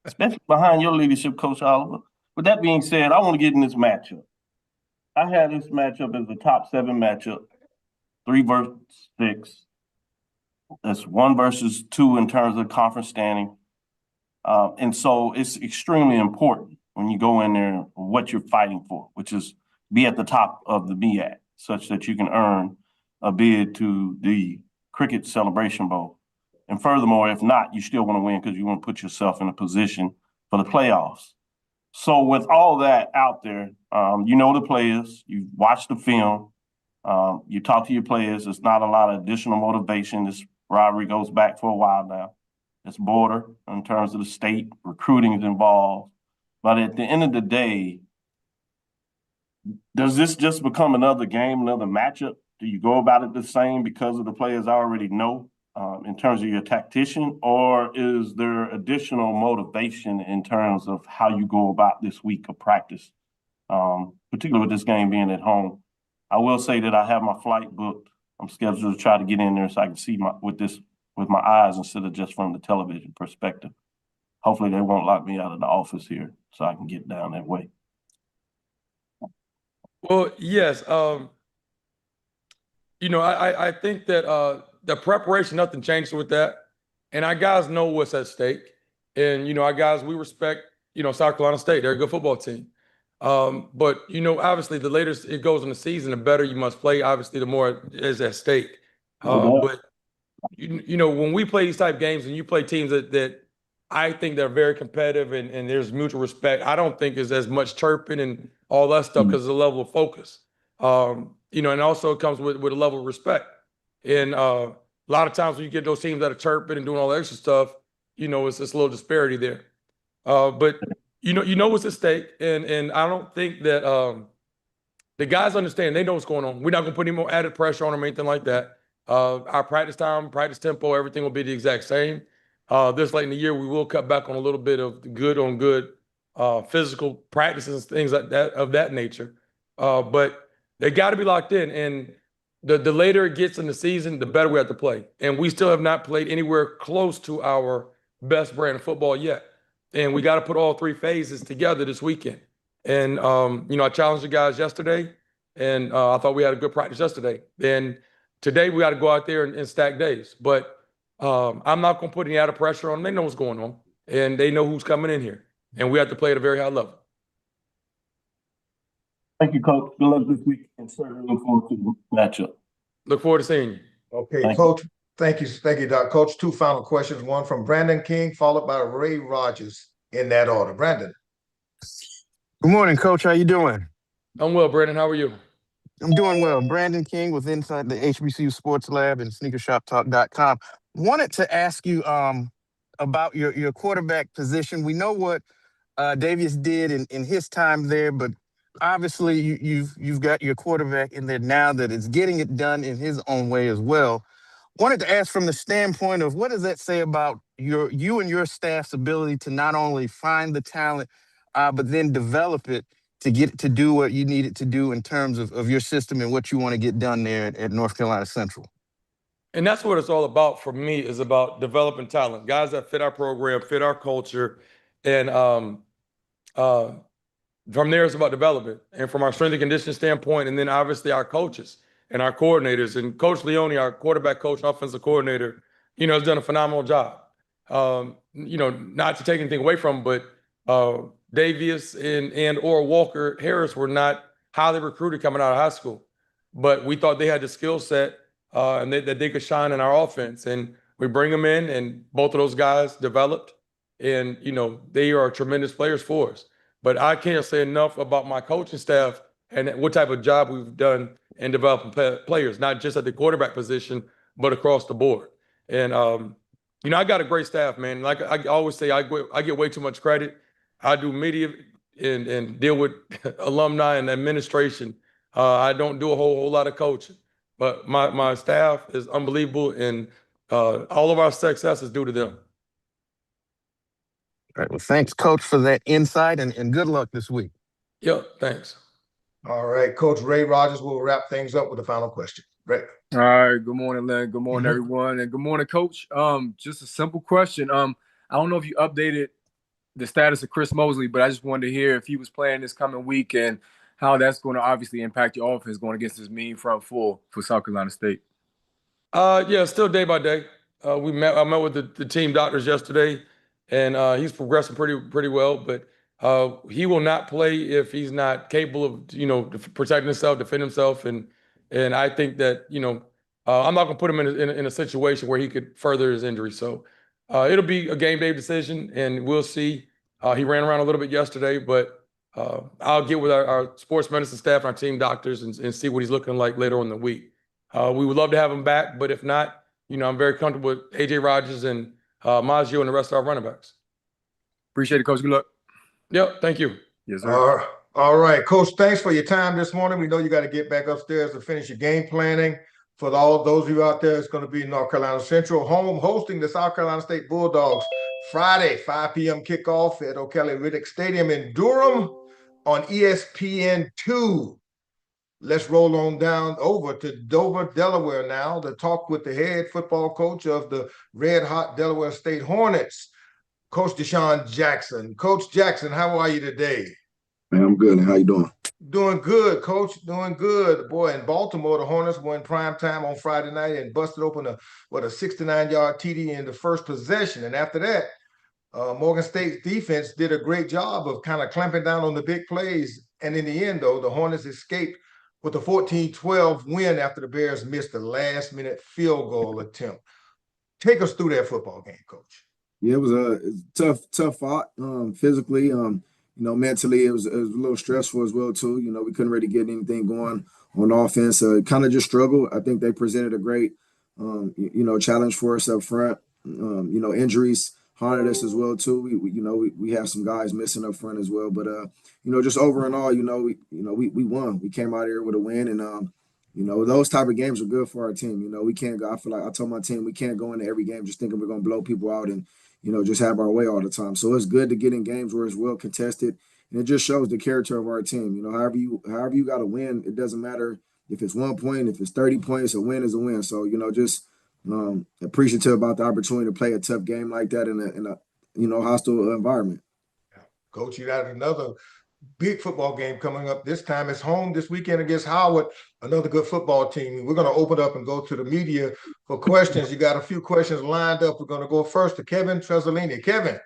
especially behind your leadership, Coach Oliver. With that being said, I want to get in this matchup. I had this matchup as a top 7 matchup, 3 versus 6. That's 1 versus 2 in terms of conference standing. And so it's extremely important when you go in there what you're fighting for, which is be at the top of the MEAC, such that you can earn a bid to the Cricket Celebration Bowl. And furthermore, if not, you still want to win because you want to put yourself in a position for the playoffs. So with all that out there, you know the players, you watch the film, you talk to your players. It's not a lot of additional motivation. This rivalry goes back for a while now. It's border in terms of the state, recruiting is involved. But at the end of the day, does this just become another game, another matchup? Do you go about it the same because of the players I already know? in terms of your tactician, or is there additional motivation in terms of how you go about this week of practice, particularly with this game being at home? I will say that I have my flight booked. I'm scheduled to try to get in there so I can see with my eyes instead of just from the television perspective. Hopefully they won't lock me out of the office here so I can get down that way. Well, yes. I think that the preparation, nothing changed with that. And our guys know what's at stake. And, our guys, we respect, South Carolina State. They're a good football team. But, obviously, the later it goes in the season, the better you must play. Obviously, the more is at stake. But, when we play these type games and you play teams that I think they're very competitive and there's mutual respect, I don't think is as much chirping and all that stuff because of the level of focus. And also it comes with a level of respect. And a lot of times when you get those teams that are chirping and doing all the extra stuff, it's just a little disparity there. But what's at stake, and I don't think that the guys understand. They know what's going on. We're not going to put any more added pressure on them or anything like that. Our practice time, practice tempo, everything will be the exact same. This late in the year, we will cut back on a little bit of good on good physical practices, things like that of that nature. But they got to be locked in. And the later it gets in the season, the better we have to play. And we still have not played anywhere close to our best brand of football yet. And we got to put all three phases together this weekend. And, I challenged the guys yesterday, and I thought we had a good practice yesterday. And today we got to go out there and stack days. But I'm not going to put any added pressure on them. They know what's going on, and they know who's coming in here. And we have to play at a very high level. Thank you, Coach. Good luck this week, and certainly look forward to the matchup. Look forward to seeing you. Okay, Coach. Thank you, Doc. Coach, two final questions. One from Brandon King, followed by Ray Rogers in that order. Brandon. Good morning, Coach. How you doing? I'm well, Brandon. How are you? I'm doing well. Brandon King with Inside the HBCU Sports Lab and SneakerShopTalk.com. Wanted to ask you about your quarterback position. We know what Davius did in his time there, but obviously you've got your quarterback in there now that is getting it done in his own way as well. Wanted to ask from the standpoint of what does that say about you and your staff's ability to not only find the talent, but then develop it to get it to do what you need it to do in terms of your system and what you want to get done there at North Carolina Central. And that's what it's all about for me, is about developing talent, guys that fit our program, fit our culture. And from there, it's about development. And from our strength and conditioning standpoint, and then obviously our coaches and our coordinators. And Coach Leone, our quarterback coach, offensive coordinator, has done a phenomenal job. Not to take anything away from him, but Davius and or Walker Harris were not highly recruited coming out of high school. But we thought they had the skill set and that they could shine in our offense. And we bring them in, and both of those guys developed. And, they are tremendous players for us. But I can't say enough about my coaching staff and what type of job we've done in developing players, not just at the quarterback position, but across the board. And, I got a great staff, man. Like I always say, I get way too much credit. I do media and deal with alumni and administration. I don't do a whole lot of coaching. But my staff is unbelievable, and all of our success is due to them. All right. Well, thanks, Coach, for that insight, and good luck this week. Yep, thanks. All right, Coach Ray Rogers will wrap things up with a final question. Ray. All right. Good morning, Len. Good morning, everyone, and good morning, Coach. Just a simple question. I don't know if you updated the status of Chris Mosley, but I just wanted to hear if he was playing this coming week and how that's going to obviously impact your offense going against this mean front four for South Carolina State. Yeah, still day by day. I met with the team doctors yesterday, and he's progressing pretty well. But he will not play if he's not capable of protecting himself, defend himself, and I think that I'm not going to put him in a situation where he could further his injury. So it'll be a game day decision, and we'll see. He ran around a little bit yesterday, but I'll get with our sports medicine staff and our team doctors and see what he's looking like later on in the week. We would love to have him back, but if not, I'm very comfortable with A.J. Rogers and Maggio and the rest of our running backs. Appreciate it, Coach. Good luck. Yep, thank you. Yes, sir. All right, Coach, thanks for your time this morning. We know you got to get back upstairs to finish your game planning. For all those of you out there, it's going to be North Carolina Central home hosting the South Carolina State Bulldogs Friday, 5 p.m. kickoff at O'Kelly Riddick Stadium in Durham on ESPN2. Let's roll on down over to Dover, Delaware now to talk with the head football coach of the Red Hot Delaware State Hornets, Coach Deshaun Jackson. Coach Jackson, how are you today? Man, I'm good. How you doing? Doing good, Coach. Doing good. Boy, in Baltimore, the Hornets won prime time on Friday night and busted open a 69-yard TD in the first possession. And after that, Morgan State's defense did a great job of kind of clamping down on the big plays. And in the end, though, the Hornets escaped with a 14-12 win after the Bears missed a last-minute field goal attempt. Take us through that football game, Coach. Yeah, it was a tough fought physically. Mentally, it was a little stressful as well, too. We couldn't really get anything going on offense. Kind of just struggled. I think they presented a great, challenge for us up front. Injuries haunted us as well, too. We have some guys missing up front as well. But, just over and all, we won. We came out here with a win. And, those type of games are good for our team. We can't go. I feel like I told my team we can't go into every game just thinking we're going to blow people out and, just have our way all the time. So it's good to get in games where it's well contested, and it just shows the character of our team. However you got to win, it doesn't matter if it's 1 point, if it's 30 points, a win is a win. So just appreciative about the opportunity to play a tough game like that in a hostile environment. Coach, you got another big football game coming up. This time it's home this weekend against Howard, another good football team. We're going to open up and go to the media for questions. You got a few questions lined up. We're going to go first to Kevin Tresolini. Kevin.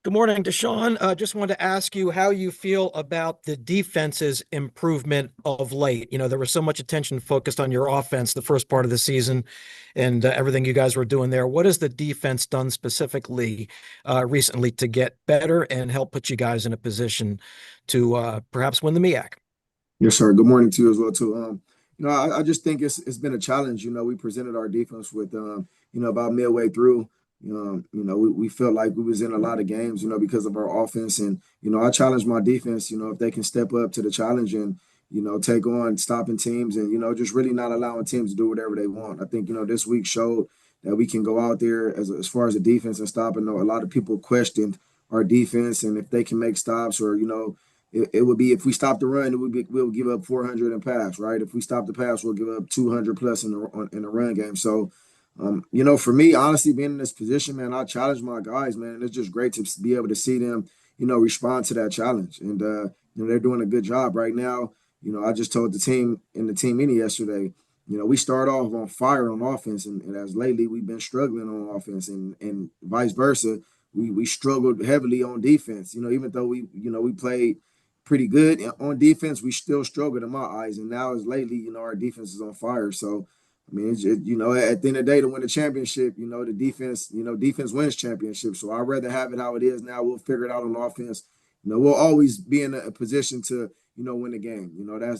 Good morning, Deshaun. Just wanted to ask you how you feel about the defense's improvement of late. There was so much attention focused on your offense the first part of the season and everything you guys were doing there. What has the defense done specifically recently to get better and help put you guys in a position to perhaps win the MEAC? Yes, sir. Good morning to you as well, too. I just think it's been a challenge. We presented our defense with, about midway through. We felt like we was in a lot of games, because of our offense. And, I challenged my defense, if they can step up to the challenge and, take on stopping teams and, just really not allowing teams to do whatever they want. I think, this week showed that we can go out there as far as the defense and stop. And a lot of people questioned our defense and if they can make stops or, it would be if we stop the run, we'll give up 400 in pass, right? If we stop the pass, we'll give up 200 plus in the run game. So, for me, honestly, being in this position, man, I challenge my guys, man. And it's just great to be able to see them, respond to that challenge. And, they're doing a good job right now. I just told the team in the team meeting yesterday, we start off on fire on offense. And as lately we've been struggling on offense and vice versa. We struggled heavily on defense, even though we played pretty good on defense, we still struggled in my eyes. And now as lately, our defense is on fire. So, I mean, it's just, at the end of the day, to win the championship, the defense, defense wins championships. So I'd rather have it how it is now. We'll figure it out on offense. We'll always be in a position to, win the game.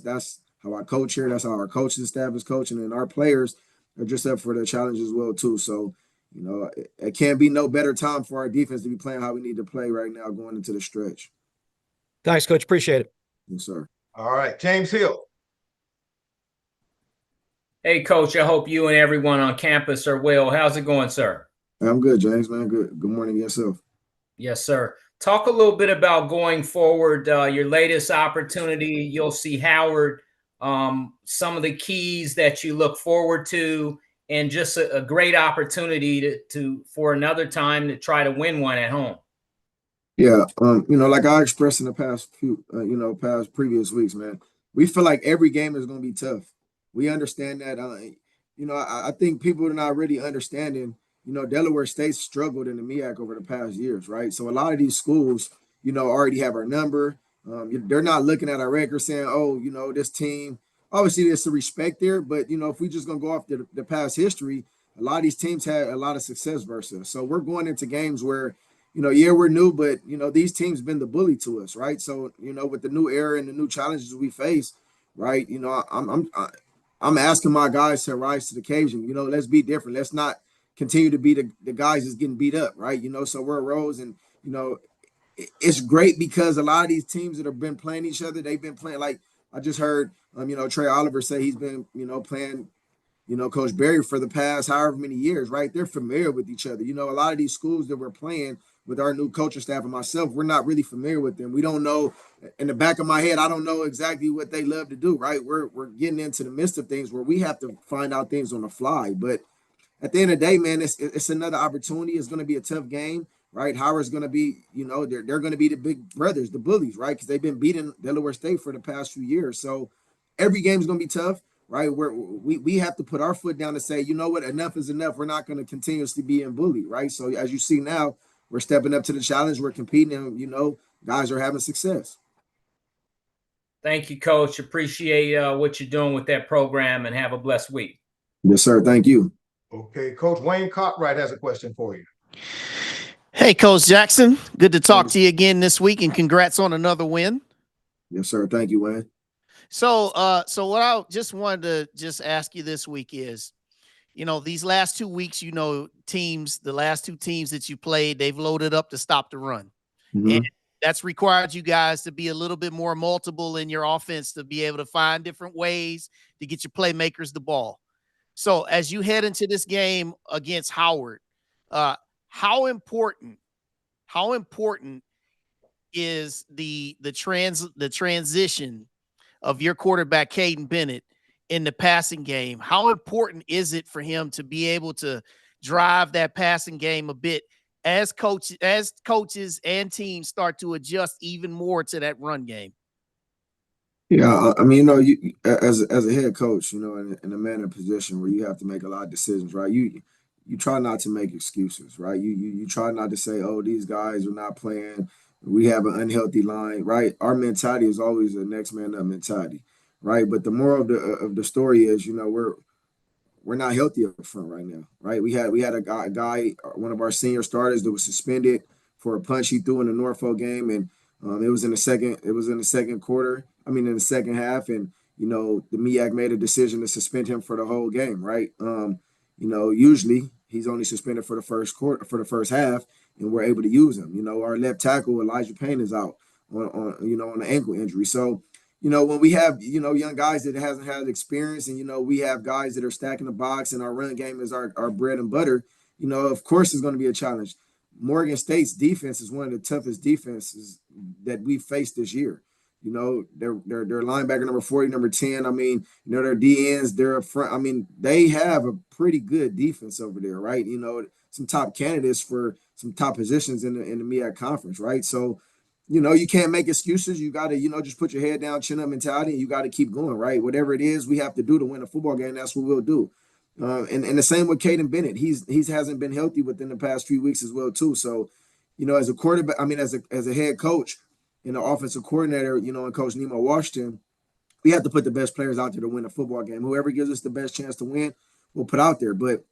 That's how I coach here. That's how our coaching staff is coaching. And our players are just up for the challenge as well, too. So, it can't be no better time for our defense to be playing how we need to play right now going into the stretch. Thanks, Coach. Appreciate it. Yes, sir. All right. James Hill. Hey, Coach, I hope you and everyone on campus are well. How's it going, sir? I'm good, James, man. Good morning yourself. Yes, sir. Talk a little bit about going forward, your latest opportunity. You'll see Howard, some of the keys that you look forward to, and just a great opportunity for another time to try to win one at home. Yeah, like I expressed in the past previous weeks, man, we feel like every game is going to be tough. We understand that. I think people are not really understanding. Delaware State struggled in the MEAC over the past years, right? So a lot of these schools, already have our number. They're not looking at our record saying, oh, this team. Obviously, there's some respect there, but if we just gonna go off the past history, a lot of these teams had a lot of success versus us. So we're going into games where, we're new, but these teams been the bully to us, right? So with the new era and the new challenges we face, right? I'm asking my guys to rise to the occasion. Let's be different. Let's not continue to be the guys that's getting beat up, right? So we're Rose, and it's great because a lot of these teams that have been playing each other, they've been playing like I just heard, Trey Oliver say he's been, playing, Coach Barry for the past however many years, right? They're familiar with each other. A lot of these schools that we're playing with our new coaching staff and myself, we're not really familiar with them. We don't know. In the back of my head, I don't know exactly what they love to do, right? We're getting into the midst of things where we have to find out things on the fly. But at the end of the day, man, it's another opportunity. It's going to be a tough game, right? Howard's going to be, they're going to be the big brothers, the bullies, right? Because they've been beating Delaware State for the past few years. So every game is going to be tough, right? We have to put our foot down and say, you know what, enough is enough. We're not going to continuously be in bully, right? So as you see now, we're stepping up to the challenge. We're competing, and guys are having success. Thank you, Coach. Appreciate what you're doing with that program, and have a blessed week. Yes, sir. Thank you. Okay, Coach Wayne Cartwright has a question for you. Hey, Coach Jackson. Good to talk to you again this week, and congrats on another win. Yes, sir. Thank you, Wayne. So what I just wanted to just ask you this week is, these last 2 weeks, the last two teams that you played, they've loaded up to stop the run. Mm-hmm. And that's required you guys to be a little bit more multiple in your offense, to be able to find different ways to get your playmakers the ball. So as you head into this game against Howard, how important is the transition of your quarterback, Caden Bennett, in the passing game? How important is it for him to be able to drive that passing game a bit as coaches and teams start to adjust even more to that run game? Yeah, I mean, you as a head coach, in a man in a position where you have to make a lot of decisions, right? You try not to make excuses, right? You try not to say, oh, these guys are not playing. We have an unhealthy line, right? Our mentality is always a next man up mentality, right? But the moral of the story is, we're not healthy up front right now, right? We had a guy, one of our senior starters, that was suspended for a punch he threw in the Norfolk game, and it was in the second quarter. I mean, in the second half, and the MEAC made a decision to suspend him for the whole game, right? Usually he's only suspended for the first quarter, for the first half, and we're able to use him. Our left tackle Elijah Payne is out on an ankle injury. So, when we have young guys that hasn't had experience, and we have guys that are stacking the box, and our run game is our bread and butter, of course it's going to be a challenge. Morgan State's defense is one of the toughest defenses that we've faced this year. Their linebacker number 40, number 10. I mean, their DNs, they're up front. I mean, they have a pretty good defense over there, right? Some top candidates for some top positions in the MEAC conference, right? So, you can't make excuses. You got to, just put your head down, chin up mentality, and you got to keep going, right? Whatever it is we have to do to win a football game, that's what we'll do. And the same with Caden Bennett. He hasn't been healthy within the past few weeks as well, too. So, as a quarterback, I mean, as a head coach and an offensive coordinator, and Coach Nemo Washington, we have to put the best players out there to win a football game. Whoever gives us the best chance to win, we'll put out there. But,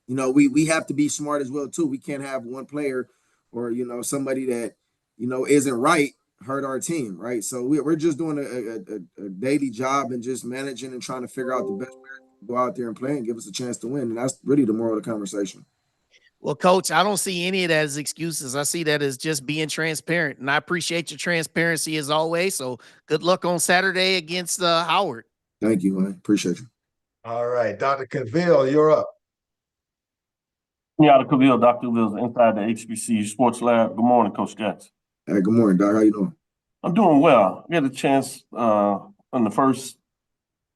we have to be smart as well, too. We can't have one player or, somebody that, isn't right hurt our team, right? So we're just doing a daily job and just managing and trying to figure out the best players to go out there and play and give us a chance to win. And that's really the moral of the conversation. Well, Coach, I don't see any of that as excuses. I see that as just being transparent, and I appreciate your transparency as always. So good luck on Saturday against Howard. Thank you, man. Appreciate you. All right, Dr. Cavill, you're up. Dr. Cavill's inside the HBCU Sports Lab. Good morning, Coach Jackson. Hey, good morning, Doc. How you doing? I'm doing well. I had a chance on the first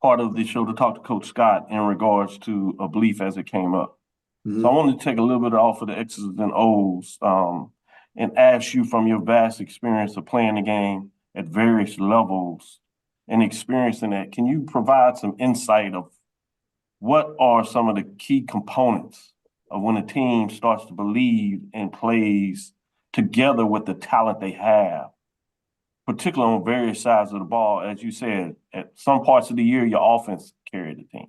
part of the show to talk to Coach Scott in regards to a belief as it came up. Mm-hmm. So I wanted to take a little bit off of the X's and O's and ask you, from your vast experience of playing the game at various levels and experiencing that, can you provide some insight of what are some of the key components of when a team starts to believe and plays together with the talent they have, particularly on various sides of the ball? As you said, at some parts of the year, your offense carried the team.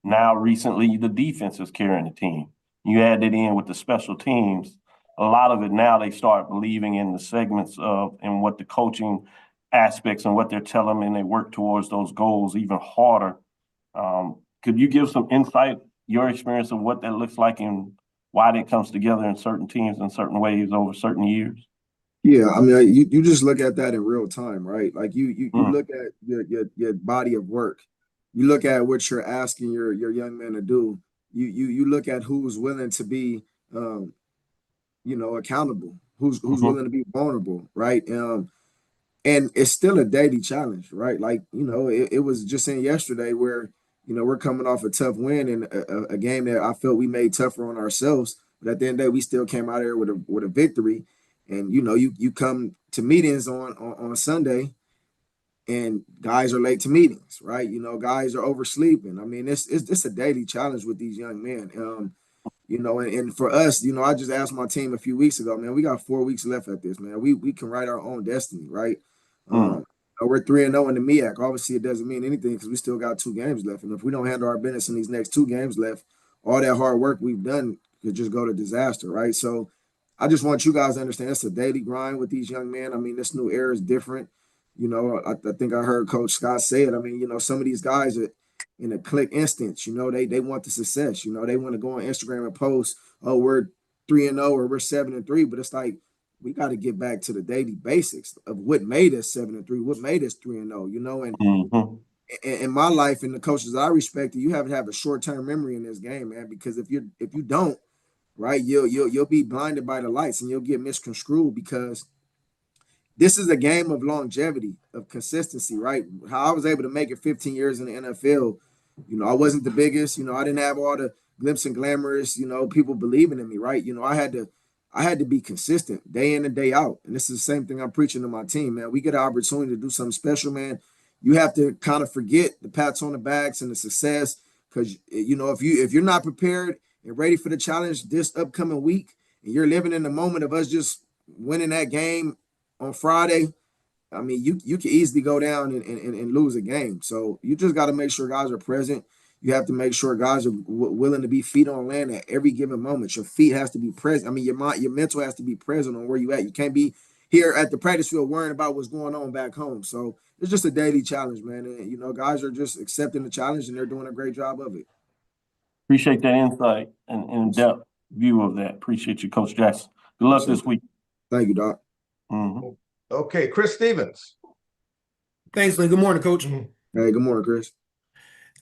Now, recently, the defense is carrying the team. You add it in with the special teams. A lot of it now, they start believing in the segments of and what the coaching aspects and what they're telling them, and they work towards those goals even harder. Could you give some insight, your experience of what that looks like and why that comes together in certain teams in certain ways over certain years? Yeah, I mean, you just look at that in real time, right? Like you look at your body of work, you look at what you're asking your young men to do. You look at who's willing to be, um, accountable, who's Mhm. willing to be vulnerable, right? And it's still a daily challenge, right? Like, it was just in yesterday where, we're coming off a tough win and a game that I felt we made tougher on ourselves. But at the end of the day, we still came out here with a victory. And you come to meetings on Sunday and guys are late to meetings, right? Guys are oversleeping. I mean, it's a daily challenge with these young men. And for us, I just asked my team a few weeks ago, man, we got 4 weeks left at this, man. We can write our own destiny, right? Mm. We're 3-0 in the MEAC. Obviously, it doesn't mean anything because we still got 2 games left. And if we don't handle our business in these next 2 games left, all that hard work we've done could just go to disaster, right? So I just want you guys to understand it's a daily grind with these young men. I mean, this new era is different. I think I heard Coach Scott say it. I mean, some of these guys are in a click instance, they want the success. They want to go on Instagram and post, oh, we're 3-0 or we're 7-3. But it's like we got to get back to the daily basics of what made us 7-3, what made us 3-0, and Mhm. in my life and the coaches that I respect, you have to have a short-term memory in this game, man, because if you don't, right, you'll be blinded by the lights and you'll get misconstrued because this is a game of longevity, of consistency, right? How I was able to make it 15 years in the NFL, I wasn't the biggest, I didn't have all the glimpse and glamorous, people believing in me, right? I had to be consistent day in and day out. And this is the same thing I'm preaching to my team, man. We get an opportunity to do something special, man. You have to kind of forget the pats on the backs and the success. Because if you're not prepared and ready for the challenge this upcoming week, and you're living in the moment of us just winning that game on Friday, I mean, you can easily go down and lose a game. So you just got to make sure guys are present. You have to make sure guys are willing to be feet on land at every given moment. Your feet has to be present. I mean, your mental has to be present on where you at. You can't be here at the practice field worrying about what's going on back home. So it's just a daily challenge, man. And guys are just accepting the challenge and they're doing a great job of it. Appreciate that insight and in-depth view of that. Appreciate you, Coach Jackson. Good luck this week. Thank you, Doc. Mhm. Okay, Chris Stevens. Thanks, Lee. Good morning, Coach. Hey, good morning, Chris.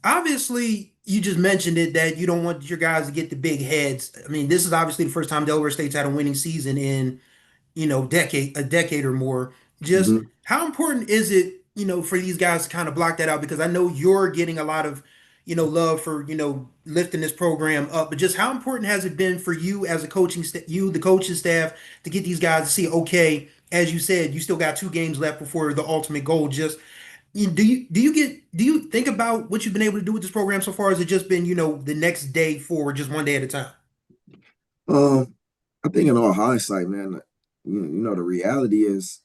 Obviously, you just mentioned it that you don't want your guys to get the big heads. I mean, this is obviously the first time Delaware State's had a winning season in, a decade or more. Just Mhm. how important is it, for these guys to kind of block that out? Because I know you're getting a lot of, love for, lifting this program up, but just how important has it been for you as a the coaching staff to get these guys to see, okay, as you said, you still got 2 games left before the ultimate goal. Just do you think about what you've been able to do with this program so far? Has it just been, the next day forward, just one day at a time? I think in all hindsight, man, the reality is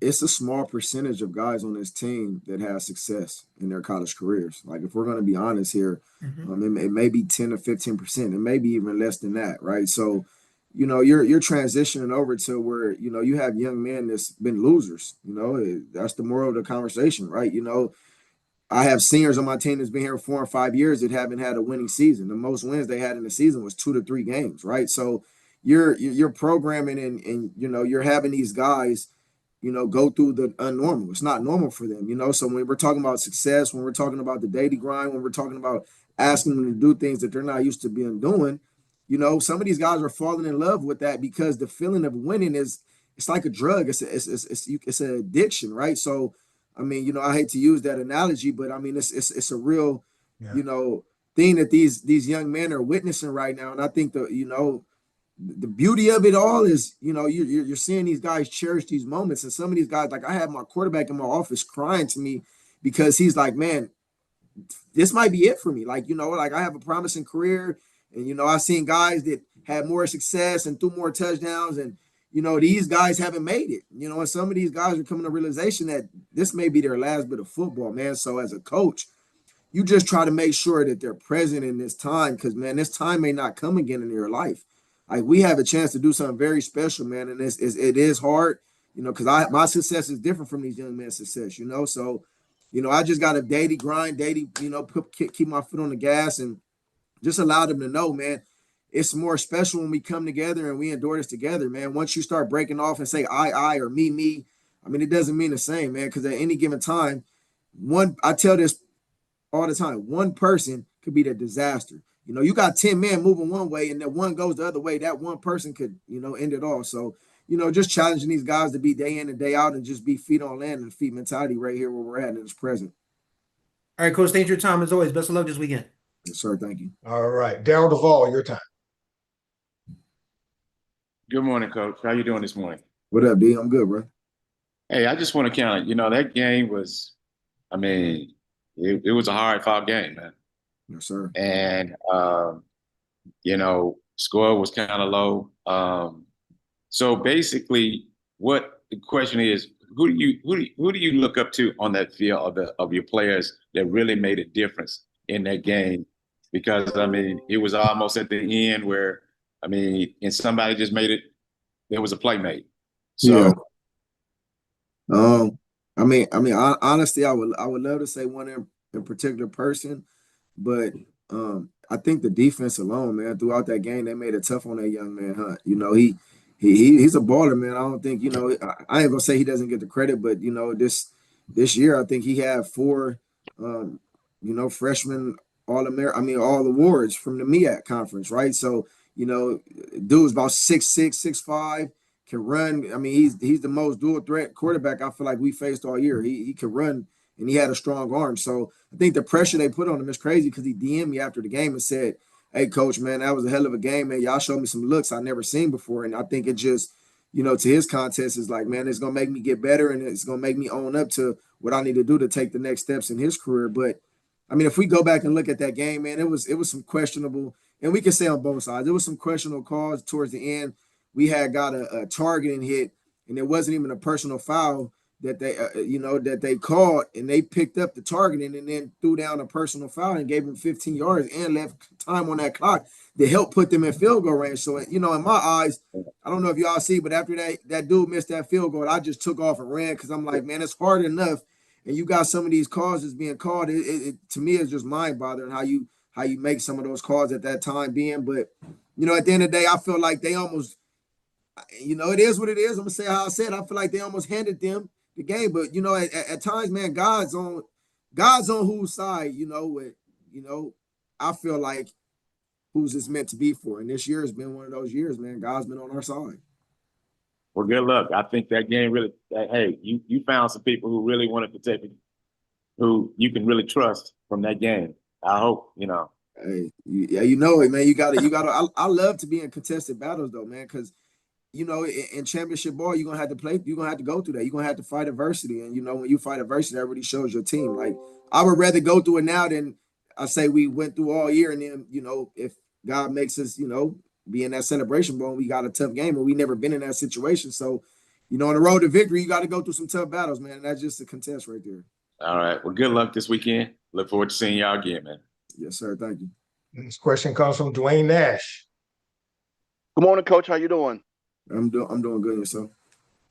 it's a small percentage of guys on this team that have success in their college careers. Like, if we're going to be honest here, it may be 10 or 15%. It may be even less than that, right? So, you're transitioning over to where, you have young men that's been losers. That's the moral of the conversation, right? I have seniors on my team that's been here 4 or 5 years that haven't had a winning season. The most wins they had in the season was 2 to 3 games, right? So you're programming and you're having these guys, go through the unnormal. It's not normal for them, So when we're talking about success, when we're talking about the daily grind, when we're talking about asking them to do things that they're not used to being doing, some of these guys are falling in love with that because the feeling of winning it's like a drug. It's an addiction, right? So I mean, I hate to use that analogy, but I mean, it's a real, thing that these young men are witnessing right now. And I think the beauty of it all is, you're seeing these guys cherish these moments. And some of these guys, like I have my quarterback in my office crying to me because he's like, man, this might be it for me. Like, like I have a promising career and, I've seen guys that had more success and threw more touchdowns and, these guys haven't made it, and some of these guys are coming to realization that this may be their last bit of football, man. So as a coach, you just try to make sure that they're present in this time because, man, this time may not come again in your life. Like, we have a chance to do something very special, man, and it is hard, because my success is different from these young men's success, So, I just got a daily grind, keep my foot on the gas and just allow them to know, man, it's more special when we come together and we endure this together, man. Once you start breaking off and say I or me, I mean, it doesn't mean the same, man. Because at any given time, I tell this all the time, one person could be the disaster. You know, you got 10 men moving one way and then one goes the other way. That one person could, end it all. So, just challenging these guys to be day in and day out and just be feet on land and feet mentality right here where we're at in this present. All right, Coach, thanks for your time as always. Best of luck this weekend. Yes, sir. Thank you. All right. Daryl Duvall, your time. Good morning, Coach. How you doing this morning? What up, D? I'm good, bro. Hey, I just want to kind of, that game was, I mean, it was a hard-fought game, man. Yes, sir. And, score was kind of low. So basically, what the question is, who do you look up to on that field of your players that really made a difference in that game? Because, I mean, it was almost at the end where, and somebody just made it, there was a play made. So, yeah. Honestly, I would love to say one in particular person, but I think the defense alone, man, throughout that game, they made it tough on that young man, Hunt. He's a baller, man. I don't think, I ain't gonna say he doesn't get the credit, but this year I think he had 4 freshman all awards from the MEAC conference, right? So, dude's about 6'6", 6'5", can run. I mean, he's the most dual threat quarterback I feel like we faced all year. He can run and he had a strong arm. So I think the pressure they put on him is crazy because he DM'd me after the game and said, "Hey, coach, man, that was a hell of a game, man. Y'all showed me some looks I never seen before." And I think it just, to his contest is like, man, it's gonna make me get better and it's gonna make me own up to what I need to do to take the next steps in his career. But I mean, if we go back and look at that game, man, it was some questionable, and we can say on both sides, there was some questionable calls towards the end. We had got a targeting hit, and it wasn't even a personal foul that they called, and they picked up the targeting and then threw down a personal foul and gave them 15 yards and left time on that clock to help put them in field goal range. So, in my eyes, I don't know if y'all see, but after that dude missed that field goal, I just took off and ran because I'm like, man, it's hard enough, and you got some of these calls that's being called. It to me is just mind-boggling how you make some of those calls at that time being. But, at the end of the day, I feel like they almost, it is what it is. I'm gonna say how I said. I feel like they almost handed them the game, but at times, man, God's on whose side. I feel like who's it's meant to be for, and this year has been one of those years, man. God's been on our side. Well, good luck. I think that game really. Hey, you found some people who really wanted to take it, who you can really trust from that game. I hope Hey, it, man. You gotta. I love to be in contested battles, though, man, because. In championship ball, you're gonna have to play. You're gonna have to go through that. You're gonna have to fight adversity, and when you fight adversity, that really shows your team. Like I would rather go through it now than I say we went through all year, and then if God makes us, be in that celebration ball, and we got a tough game, and we never been in that situation. So, on the road to victory, you got to go through some tough battles, man. And that's just a contest right there. All right. Well, good luck this weekend. Look forward to seeing y'all again, man. Yes, sir. Thank you. This question comes from Dwayne Nash. Good morning, Coach. How you doing? I'm doing good, yourself.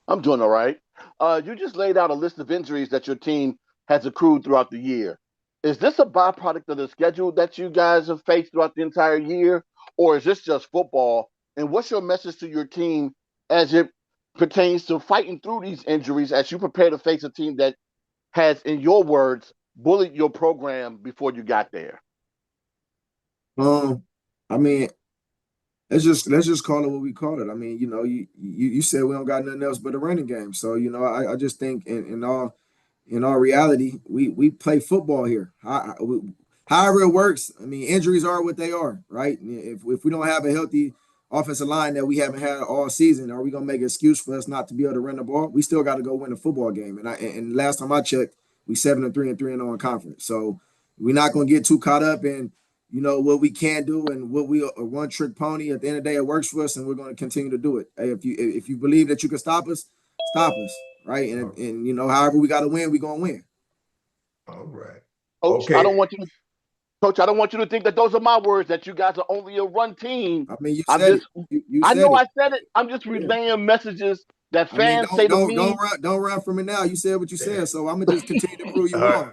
I'm doing all right. You just laid out a list of injuries that your team has accrued throughout the year. Is this a byproduct of the schedule that you guys have faced throughout the entire year, or is this just football? And what's your message to your team as it pertains to fighting through these injuries as you prepare to face a team that has, in your words, bullied your program before you got there? I mean, let's just call it what we call it. I mean, you said we don't got nothing else but a running game. So, I just think in all reality, we play football here. However it works, I mean, injuries are what they are, right? If we don't have a healthy offensive line that we haven't had all season, are we gonna make an excuse for us not to be able to run the ball? We still got to go win a football game. And last time I checked, we 7-3 and 3-0 in conference. So we're not gonna get too caught up in what we can do and what we a one trick pony. At the end of the day, it works for us, and we're going to continue to do it. Hey, if you believe that you can stop us, right? And however we got to win, we're going to win. All right. Coach, okay. I don't want you to think that those are my words, that you guys are only a run team. I mean, you said it. I know I said it. I'm just relaying messages that fans say to me. Don't run from it now. You said what you said, so I'm gonna just continue to prove you wrong.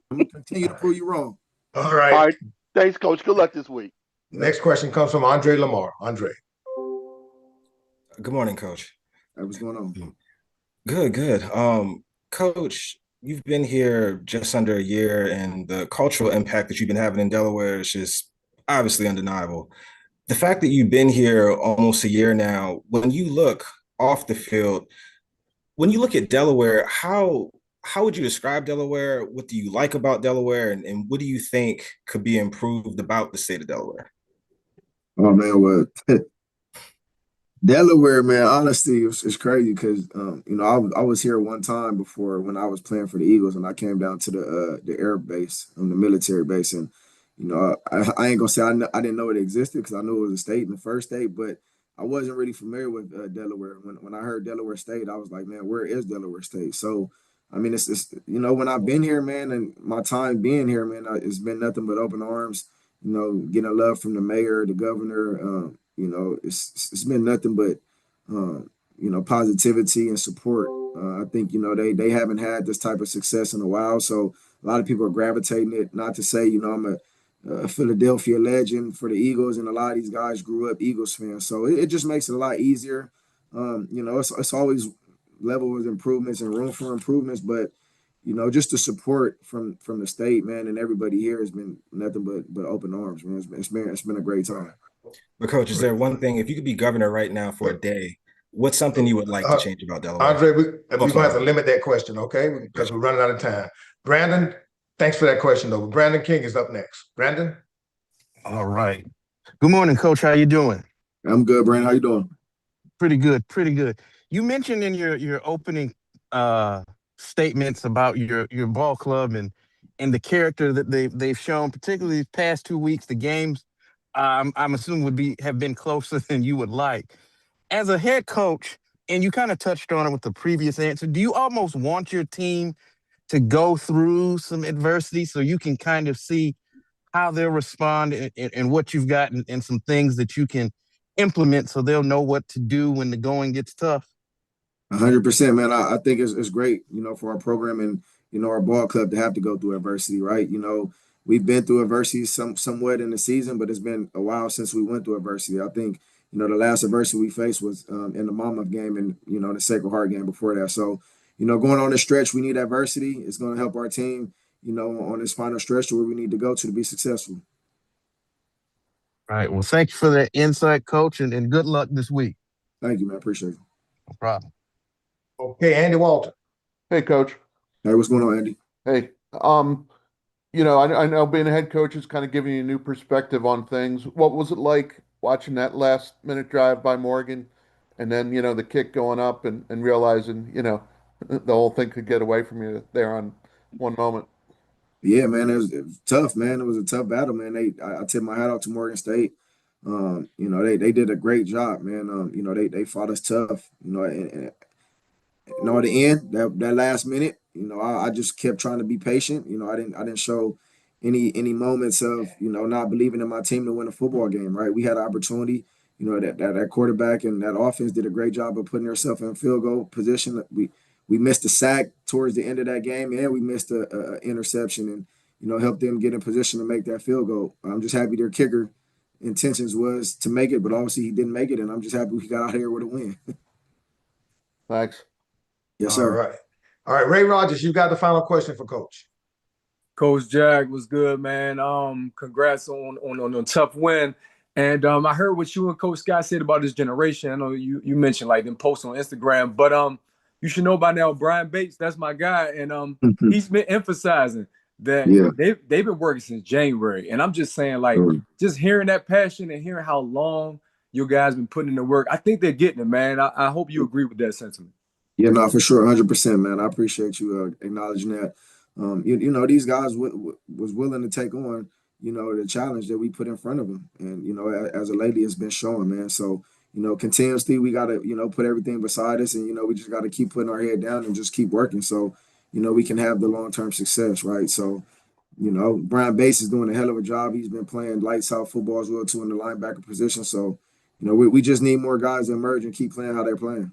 I'm gonna continue to prove you wrong. All right. All right. Thanks, Coach. Good luck this week. Next question comes from Andre Lamar. Andre. Good morning, Coach. Hey, what's going on? Good, good. Coach, you've been here just under a year, and the cultural impact that you've been having in Delaware is just obviously undeniable. The fact that you've been here almost a year now, when you look off the field, when you look at Delaware, how would you describe Delaware? What do you like about Delaware, and what do you think could be improved about the state of Delaware? Oh man, well, Delaware, man, honestly, it's crazy because you know, I was here one time before when I was playing for the Eagles, and I came down to the air base, the military base, and you know, I ain't gonna say I didn't know it existed because I knew it was a state in the first state, but I wasn't really familiar with Delaware. When I heard Delaware State, I was like, man, where is Delaware State? So, I mean, it's you know, when I've been here, man, and my time being here, man, it's been nothing but open arms. You know, getting love from the mayor, the governor. You know, it's been nothing but you know, positivity and support. I think, you know, they haven't had this type of success in a while, so a lot of people are gravitating it. Not to say, you know, I'm a Philadelphia legend for the Eagles, and a lot of these guys grew up Eagles fans, so it just makes it a lot easier. You know, it's always level of improvements and room for improvements, but you know, just the support from the state, man, and everybody here has been nothing but open arms, man. It's been a great time. But Coach, is there one thing, if you could be governor right now for a day, what's something you would like to change about Delaware? Andre, we're going to have to limit that question, okay? Because we're running out of time. Brandon, thanks for that question, though. Brandon King is up next. Brandon? All right. Good morning, Coach. How you doing? I'm good, Brandon. How you doing? Pretty good, pretty good. You mentioned in your opening statements about your ball club and the character that they've shown, particularly these past 2 weeks. The games, I'm assuming have been closer than you would like. As a head coach, and you kind of touched on it with the previous answer, do you almost want your team to go through some adversity so you can kind of see how they'll respond and what you've got and some things that you can implement so they'll know what to do when the going gets tough? 100%, man. I think it's great, you know, for our program and, you know, our ball club to have to go through adversity, right? You know, we've been through adversity somewhat in the season, but it's been a while since we went through adversity. I think, you know, the last adversity we faced was in the Monmouth game and, you know, the Sacred Heart game before that. So, you know, going on this stretch, we need adversity. It's going to help our team, you know, on this final stretch to where we need to go to be successful. All right. Well, thank you for that insight, Coach, and good luck this week. Thank you, man. Appreciate it. No problem. Okay, Andy Walter. Hey, Coach. Hey, what's going on, Andy? Hey, you know, I know being a head coach is kind of giving you a new perspective on things. What was it like watching that last minute drive by Morgan and then, you know, the kick going up and realizing, you know, the whole thing could get away from you there on one moment? Yeah, man, it was tough, man. It was a tough battle, man. I tip my hat out to Morgan State. You know, they did a great job, man. You know, they fought us tough. You know, and you know, at the end, that last minute, you know, I just kept trying to be patient. You know, I didn't show any moments of, you know, not believing in my team to win a football game, right? We had an opportunity. You know, that quarterback and that offense did a great job of putting themselves in field goal position. We missed a sack towards the end of that game, and we missed a interception, and you know, helped them get in position to make that field goal. I'm just happy their kicker intentions was to make it, but obviously he didn't make it, and I'm just happy we got out here with a win. Thanks. Yes, sir. All right, Ray Rogers, you got the final question for Coach. Coach Jag was good, man. Congrats on a tough win. And I heard what you and Coach Scott said about this generation. I know you mentioned like them posts on Instagram, but you should know by now Brian Bates, that's my guy, and he's been emphasizing that they've been working since January. And I'm just saying, like, just hearing that passion and hearing how long you guys been putting in the work, I think they're getting it, man. I hope you agree with that sentiment. Yeah, no, for sure, 100%, man. I appreciate you acknowledging that. You know, these guys was willing to take on, you know, the challenge that we put in front of them, and you know, as a lady, it's been showing, man. So, you know, continuously we got to, you know, put everything beside us, and you know, we just got to keep putting our head down and just keep working, so you know, we can have the long-term success, right? So, you know, Brian Bates is doing a hell of a job. He's been playing lights out football as well too in the linebacker position. So, you know, we just need more guys to emerge and keep playing how they're playing.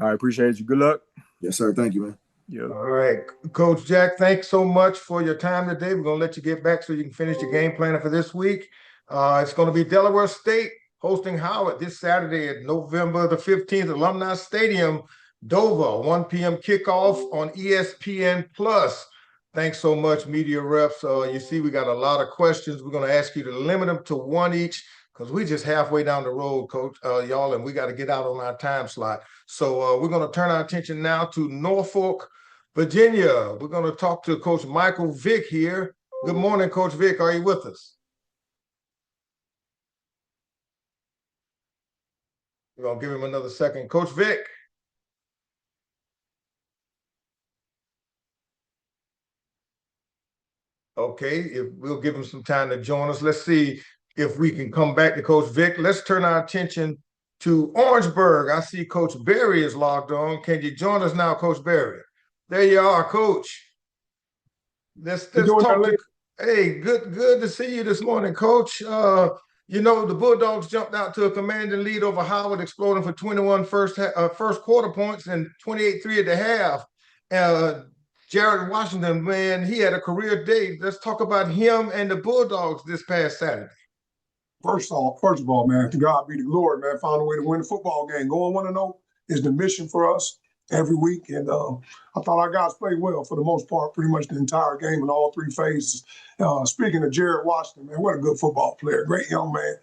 I appreciate you. Good luck. Yes, sir. Thank you, man. Yeah. All right, Coach Jack, thanks so much for your time today. We're gonna let you get back so you can finish your game planning for this week. It's going to be Delaware State hosting Howard this Saturday at November the 15th, Alumni Stadium, Dover, 1 p.m. kickoff on ESPN Plus. Thanks so much, media reps. You see, we got a lot of questions. We're going to ask you to limit them to one each because we're just halfway down the road, Coach, y'all, and we got to get out on our time slot. So we're going to turn our attention now to Norfolk, Virginia. We're going to talk to Coach Michael Vick here. Good morning, Coach Vick. Are you with us? We're going to give him another second. Coach Vick. Okay, if we'll give him some time to join us. Let's see if we can come back to Coach Vick. Let's turn our attention to Orangeburg. I see Coach Berry is logged on. Can you join us now, Coach Berry? There you are, Coach. Let's talk to. Hey, good to see you this morning, Coach. You know, the Bulldogs jumped out to a commanding lead over Howard, exploding for 21 first quarter points and 28-3 at the half. Jared Washington, man, he had a career day. Let's talk about him and the Bulldogs this past Saturday. First of all, man, to God be the glory, man. Found a way to win the football game. Going 1-0 is the mission for us every week. And I thought our guys played well for the most part, pretty much the entire game in all three phases. Speaking of Jared Washington, man, what a good football player. Great young man.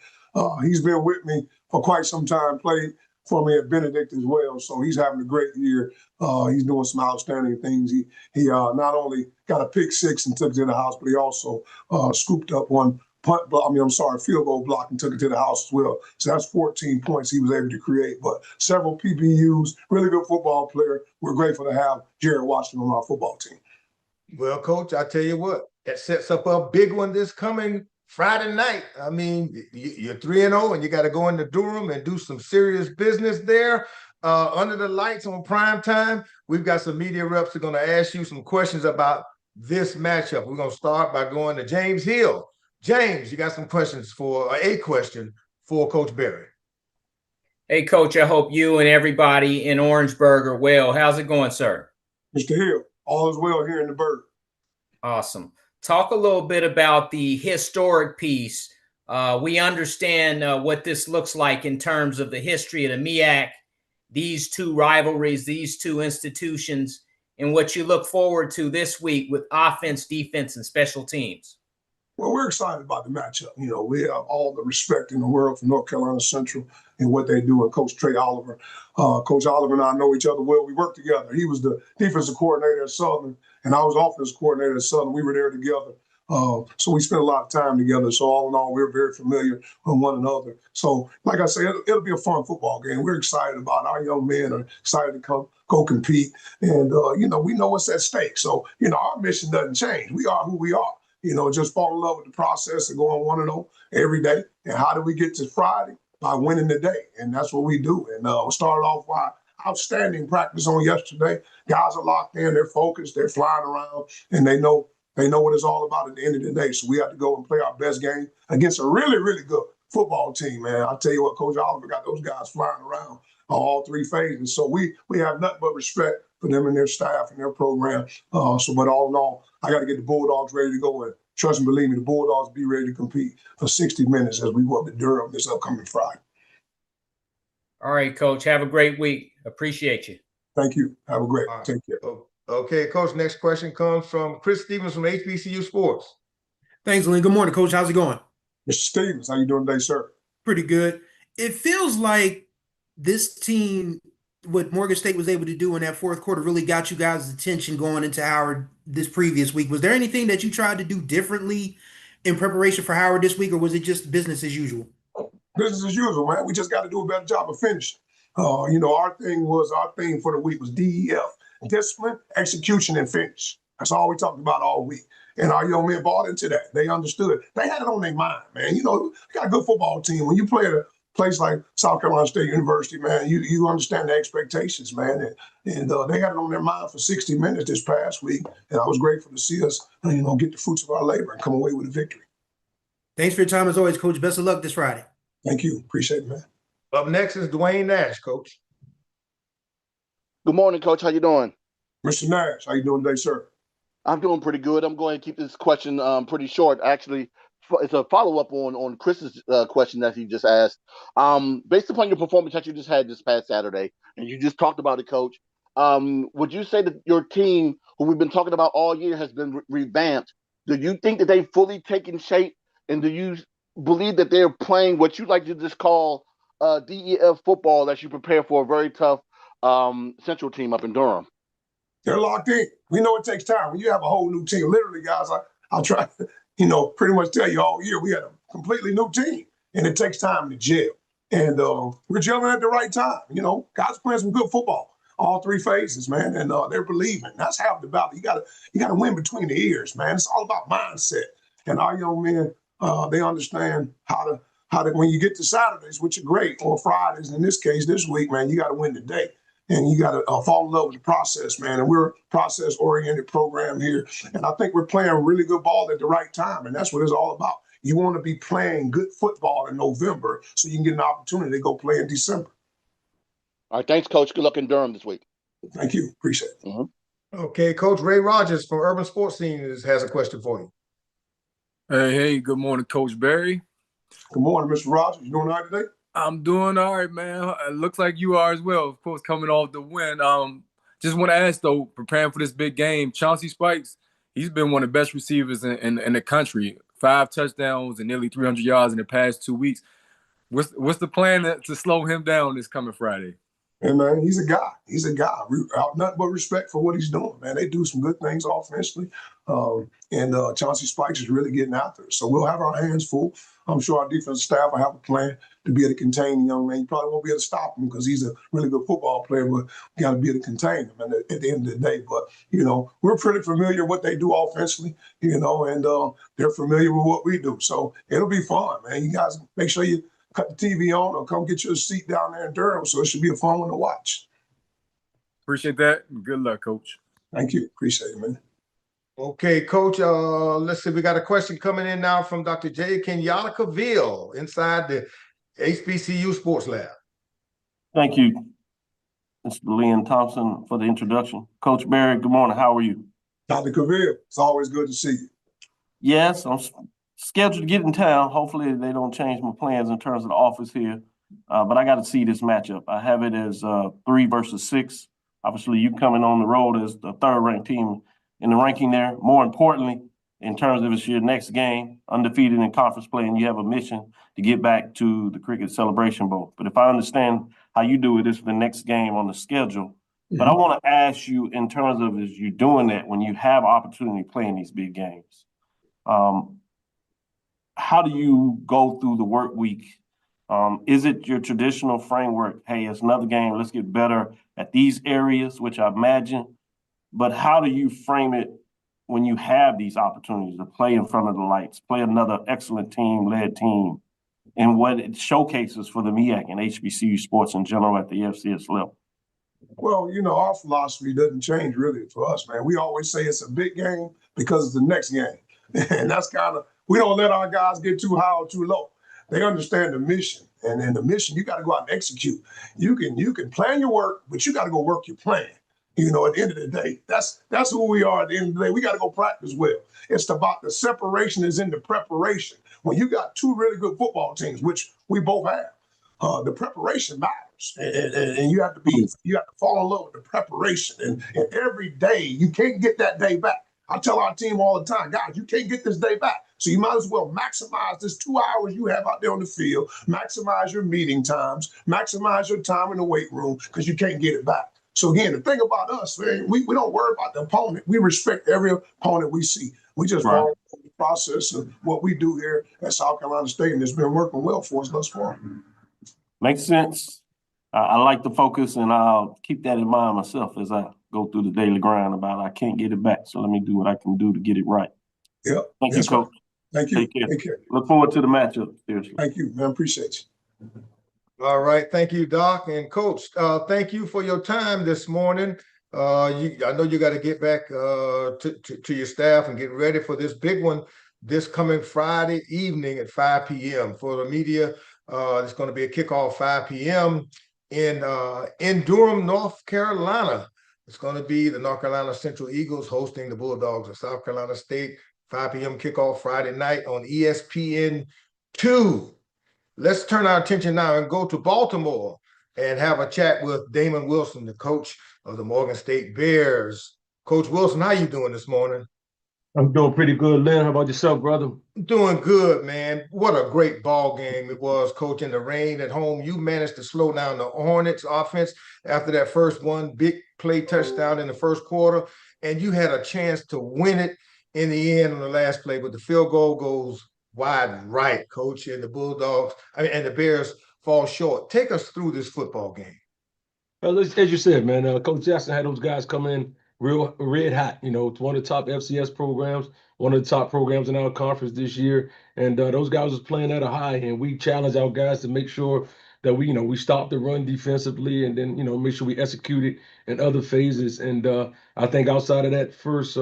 He's been with me for quite some time, played for me at Benedict as well. So he's having a great year. He's doing some outstanding things. He not only got a pick six and took it to the house, but he also scooped up one field goal block and took it to the house as well. So that's 14 points he was able to create. But several PBUs, really good football player. We're grateful to have Jared Washington on our football team. Well, Coach, I tell you what, that sets up a big one this coming Friday night. I mean, you're 3-0 and you got to go into Durham and do some serious business there. Under the lights on prime time, we've got some media reps who are going to ask you some questions about this matchup. We're going to start by going to James Hill. James, you got some questions a question for Coach Berry. Hey, Coach, I hope you and everybody in Orangeburg are well. How's it going, sir? Mr. Hill, all is well here in the Burg. Awesome. Talk a little bit about the historic piece. We understand what this looks like in terms of the history of the MEAC, these two rivalries, these two institutions, and what you look forward to this week with offense, defense, and special teams. Well, we're excited about the matchup. You know, we have all the respect in the world for North Carolina Central and what they do, and Coach Trey Oliver. Coach Oliver and I know each other well. We work together. He was the defensive coordinator at Southern, and I was offensive coordinator at Southern. We were there together. So we spent a lot of time together. So all in all, we're very familiar with one another. So like I said, it'll be a fun football game. We're excited about it. Our young men are excited to go compete. And, you know, we know what's at stake. So, you know, our mission doesn't change. We are who we are. You know, just fall in love with the process of going 1-0 every day. And how do we get to Friday? By winning the day. And that's what we do. And we started off by outstanding practice on yesterday. Guys are locked in, they're focused, they're flying around, and they know what it's all about at the end of the day. So we have to go and play our best game against a really, really good football team, man. I'll tell you what, Coach Oliver got those guys flying around on all three phases. So we have nothing but respect for them and their staff and their program. But all in all, I got to get the Bulldogs ready to go. And trust and believe me, the Bulldogs be ready to compete for 60 minutes as we go up to Durham this upcoming Friday. All right, Coach. Have a great week. Appreciate you. Thank you. Have a great. Take care. Okay, Coach, next question comes from Chris Stevens from HBCU Sports. Thanks, Lynn. Good morning, Coach. How's it going? Mr. Stevens, how you doing today, sir? Pretty good. It feels like this team, what Morgan State was able to do in that fourth quarter, really got you guys' attention going into Howard this previous week. Was there anything that you tried to do differently in preparation for Howard this week, or was it just business as usual? Business as usual, man. We just got to do a better job of finishing. You know, our thing for the week was DEF. Discipline, execution, and finish. That's all we talked about all week. And our young men bought into that. They understood. They had it on their mind, man. You know, you got a good football team. When you play at a place like South Carolina State University, man, you understand the expectations, man. And they had it on their mind for 60 minutes this past week. And I was grateful to see us, you know, get the fruits of our labor and come away with a victory. Thanks for your time as always, Coach. Best of luck this Friday. Thank you. Appreciate it, man. Up next is Dwayne Nash, Coach. Good morning, Coach. How you doing? Mr. Nash, how you doing today, sir? I'm doing pretty good. I'm going to keep this question pretty short. Actually, it's a follow up on Chris's question that he just asked. Based upon your performance that you just had this past Saturday, and you just talked about it, Coach. Would you say that your team, who we've been talking about all year, has been revamped? Do you think that they've fully taken shape, and do you believe that they're playing what you like to just call DEF football as you prepare for a very tough Central team up in Durham? They're locked in. We know it takes time. When you have a whole new team, literally, guys, I'll try to, pretty much tell you all year, we had a completely new team, and it takes time to gel. And we're gelling at the right time. Guys playing some good football, all three phases, man, and they're believing. That's half the battle. You gotta win between the ears, man. It's all about mindset. And our young men, they understand how to when you get to Saturdays, which are great, or Fridays, in this case, this week, man, you got to win the day. And you got to fall in love with the process, man. And we're a process-oriented program here. And I think we're playing really good ball at the right time. And that's what it's all about. You want to be playing good football in November so you can get an opportunity to go play in December. All right. Thanks, Coach. Good luck in Durham this week. Thank you. Appreciate it. Mm-hmm. Okay, Coach Ray Rogers from Urban Sports Scene has a question for you. Hey, good morning, Coach Barry. Good morning, Mr. Rogers. You doing all right today? I'm doing all right, man. It looks like you are as well. Of course, coming off the win. Just want to ask, though, preparing for this big game, Chauncey Spikes, he's been one of the best receivers in the country. 5 touchdowns and nearly 300 yards in the past 2 weeks. What's the plan to slow him down this coming Friday? Hey, man, he's a guy. He's a guy. Nothing but respect for what he's doing, man. They do some good things offensively. And Chauncey Spikes is really getting after it. So we'll have our hands full. I'm sure our defensive staff will have a plan to be able to contain the young man. You probably won't be able to stop him because he's a really good football player, but you got to be able to contain him at the end of the day. But, we're pretty familiar with what they do offensively, and they're familiar with what we do. So it'll be fun, man. You guys make sure you cut the TV on or come get you a seat down there in Durham. So it should be a fun one to watch. Appreciate that. Good luck, Coach. Thank you. Appreciate it, man. Okay, Coach, let's see. We got a question coming in now from Dr. J. Kenyatta inside the HBCU Sports Lab. Thank you, Mr. Lynn Thompson, for the introduction. Coach Barry, good morning. How are you? Dr. Cavill, it's always good to see you. Yes, I'm scheduled to get in town. Hopefully they don't change my plans in terms of the office here. But I got to see this matchup. I have it as 3 versus 6. Obviously, you coming on the road as the 3rd-ranked team in the ranking there. More importantly, in terms of it's your next game, undefeated in conference play, and you have a mission to get back to the Cricket Celebration Bowl. But if I understand how you do it, it's the next game on the schedule. Mm-hmm. But I want to ask you, in terms of as you're doing that, when you have opportunity playing these big games, how do you go through the work week? Is it your traditional framework? Hey, it's another game. Let's get better at these areas, which I imagine. But how do you frame it when you have these opportunities to play in front of the lights, play another excellent team-led team, and what it showcases for the MEAC and HBCU sports in general at the FCS level? Well, our philosophy doesn't change really for us, man. We always say it's a big game because it's the next game. And that's we don't let our guys get too high or too low. They understand the mission. And in the mission, you got to go out and execute. You can plan your work, but you got to go work your plan. At the end of the day, that's who we are at the end of the day. We got to go practice well. It's about the separation is in the preparation. When you got 2 really good football teams, which we both have, the preparation matters. And you have to fall in love with the preparation. And every day, you can't get that day back. I tell our team all the time, guys, you can't get this day back. So you might as well maximize this 2 hours you have out there on the field, maximize your meeting times, maximize your time in the weight room, because you can't get it back. So again, the thing about us, man, we don't worry about the opponent. We respect every opponent we see. We just follow the process of what we do here at South Carolina State, and it's been working well for us thus far. Makes sense. I like the focus, and I'll keep that in mind myself as I go through the daily grind about I can't get it back. So let me do what I can do to get it right. Yeah. Thank you, Coach. Thank you. Take care. Look forward to the matchup. Seriously. Thank you, man. Appreciate you. All right. Thank you, Doc. And Coach, thank you for your time this morning. I know you got to get back to your staff and get ready for this big one this coming Friday evening at 5 p.m. For the media, it's going to be a kickoff 5 p.m. in Durham, North Carolina. It's going to be the North Carolina Central Eagles hosting the Bulldogs of South Carolina State. 5 p.m. kickoff Friday night on ESPN2. Let's turn our attention now and go to Baltimore and have a chat with Damon Wilson, the coach of the Morgan State Bears. Coach Wilson, how you doing this morning? I'm doing pretty good, Lynn. How about yourself, brother? Doing good, man. What a great ball game it was, Coach. In the rain at home, you managed to slow down the Hornets offense after that first one big play touchdown in the first quarter, and you had a chance to win it in the end on the last play, but the field goal goes wide right, Coach, and the and the Bears fall short. Take us through this football game. Well, as you said, man, Coach Jackson had those guys come in real red hot. You know, it's one of the top FCS programs, one of the top programs in our conference this year, and those guys was playing at a high, and we challenged our guys to make sure that we stop the run defensively, and then make sure we execute it in other phases. And I think outside of that first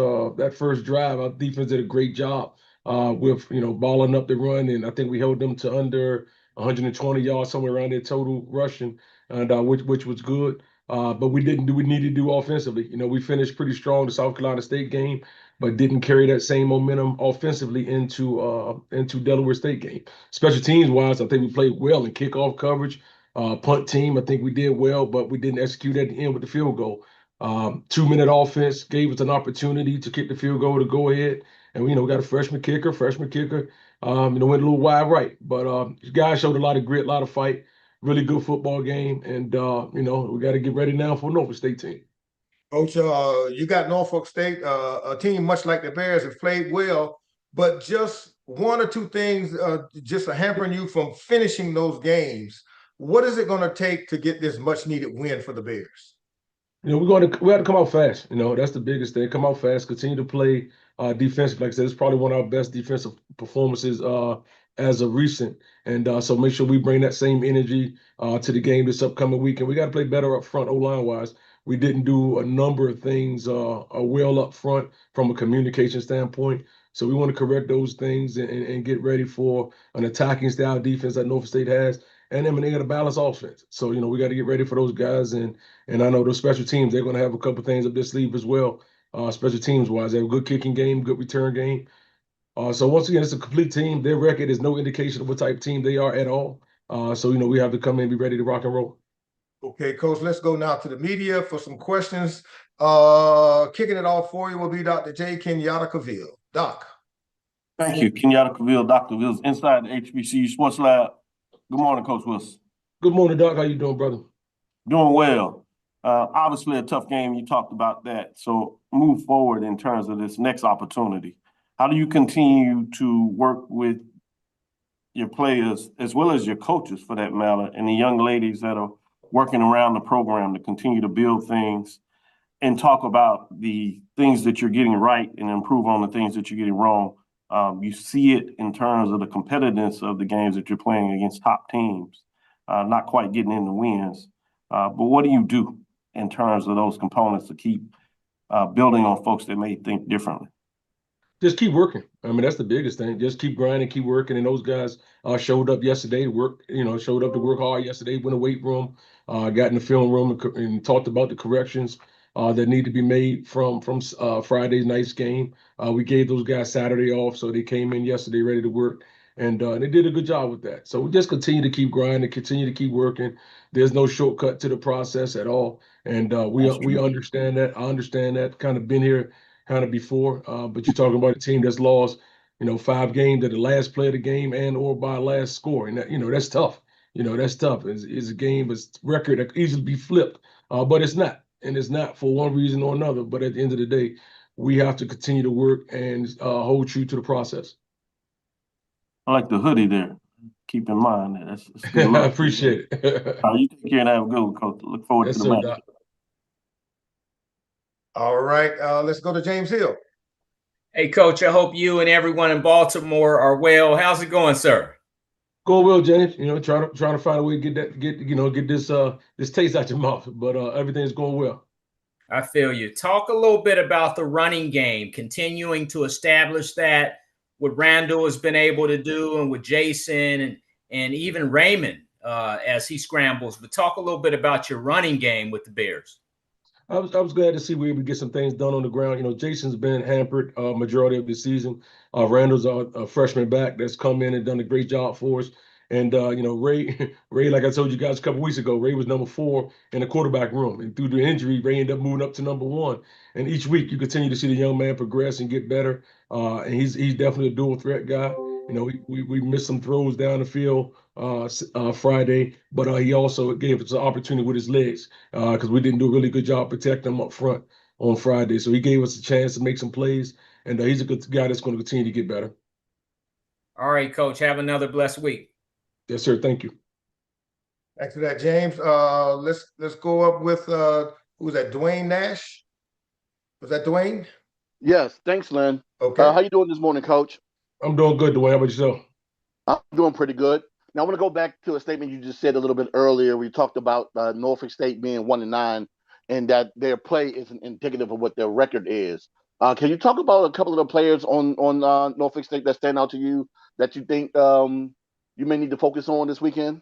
drive, our defense did a great job with balling up the run, and I think we held them to under 120 yards, somewhere around their total rushing, and which was good. But we didn't do what we needed to do offensively. We finished pretty strong the South Carolina State game, but didn't carry that same momentum offensively into Delaware State game. Special teams wise, I think we played well in kickoff coverage. Punt team, I think we did well, but we didn't execute at the end with the field goal. 2-minute offense gave us an opportunity to kick the field goal to go ahead. And we got a freshman kicker, went a little wide right. But guys showed a lot of grit, a lot of fight. Really good football game, and we got to get ready now for Norfolk State team. Coach, you got Norfolk State, a team much like the Bears have played well, but just one or two things just hampering you from finishing those games. What is it going to take to get this much needed win for the Bears? We have to come out fast. That's the biggest thing. Come out fast, continue to play defensive. Like I said, it's probably one of our best defensive performances as of recent. And so make sure we bring that same energy to the game this upcoming week. And we got to play better up front, O-line wise. We didn't do a number of things well up front from a communication standpoint. So we want to correct those things and get ready for an attacking style defense that Norfolk State has. And then they got a balanced offense. So, we got to get ready for those guys. And I know those special teams, they're going to have a couple things up their sleeve as well, special teams wise. They have a good kicking game, good return game. So once again, it's a complete team. Their record is no indication of what type of team they are at all. So, we have to come in and be ready to rock and roll. Okay, Coach, let's go now to the media for some questions. Kicking it off for you will be Dr. J. Kenyatta Cavill. Doc. Thank you. Kenyatta Cavill, Dr. Wills, inside the HBCU Sports Lab. Good morning, Coach Wilson. Good morning, Doc. How you doing, brother? Doing well. Obviously a tough game. You talked about that. So move forward in terms of this next opportunity. How do you continue to work with your players as well as your coaches, for that matter, and the young ladies that are working around the program to continue to build things and talk about the things that you're getting right and improve on the things that you're getting wrong? You see it in terms of the competitiveness of the games that you're playing against top teams, not quite getting in the wins. But what do you do in terms of those components to keep building on folks that may think differently? Just keep working. I mean, that's the biggest thing. Just keep grinding, keep working. And those guys showed up yesterday to work, showed up to work hard yesterday, went to the weight room, got in the film room and talked about the corrections that need to be made from Friday night's game. We gave those guys Saturday off, so they came in yesterday ready to work, and they did a good job with that. So we just continue to keep grinding, continue to keep working. There's no shortcut to the process at all, and we understand that. I understand that. Kind of been here kind of before, but you're talking about a team that's lost, 5 games at the last play of the game and or by last score, and that, that's tough. That's tough. It's a game, it's record that could easily be flipped, but it's not. And it's not for one reason or another. But at the end of the day, we have to continue to work and hold true to the process. I like the hoodie there. Keep in mind that. That's good. I appreciate it. You take care and have a good one, Coach. Look forward to the match. Doc. All right, let's go to James Hill. Hey, Coach, I hope you and everyone in Baltimore are well. How's it going, sir? Going well, James. Trying to find a way to get this taste out your mouth, but everything's going well. I feel you. Talk a little bit about the running game, continuing to establish that, what Randall has been able to do, and with Jason and even Raymond as he scrambles. But talk a little bit about your running game with the Bears. I was glad to see we able to get some things done on the ground. You know, Jason's been hampered majority of the season. Randall's a freshman back that's come in and done a great job for us. And you know, Ray, Ray, like I told you guys a couple weeks ago, Ray was #4 in the quarterback room, and through the injury, Ray ended up moving up to #1. And each week, you continue to see the young man progress and get better. And he's definitely a dual threat guy. You know, we missed some throws down the field Friday, but he also gave us an opportunity with his legs because we didn't do a really good job protecting him up front on Friday. So he gave us a chance to make some plays, and he's a good guy that's going to continue to get better. All right, Coach. Have another blessed week. Yes, sir. Thank you. Thanks for that, James. Let's go up with who was that? Dwayne Nash. Was that Dwayne? Yes. Thanks, Lynn. Okay. How you doing this morning, Coach? I'm doing good, Dwayne. How about yourself? I'm doing pretty good. Now I want to go back to a statement you just said a little bit earlier. We talked about Norfolk State being 1-9, and that their play isn't indicative of what their record is. Can you talk about a couple of the players on Norfolk State that stand out to you that you think you may need to focus on this weekend?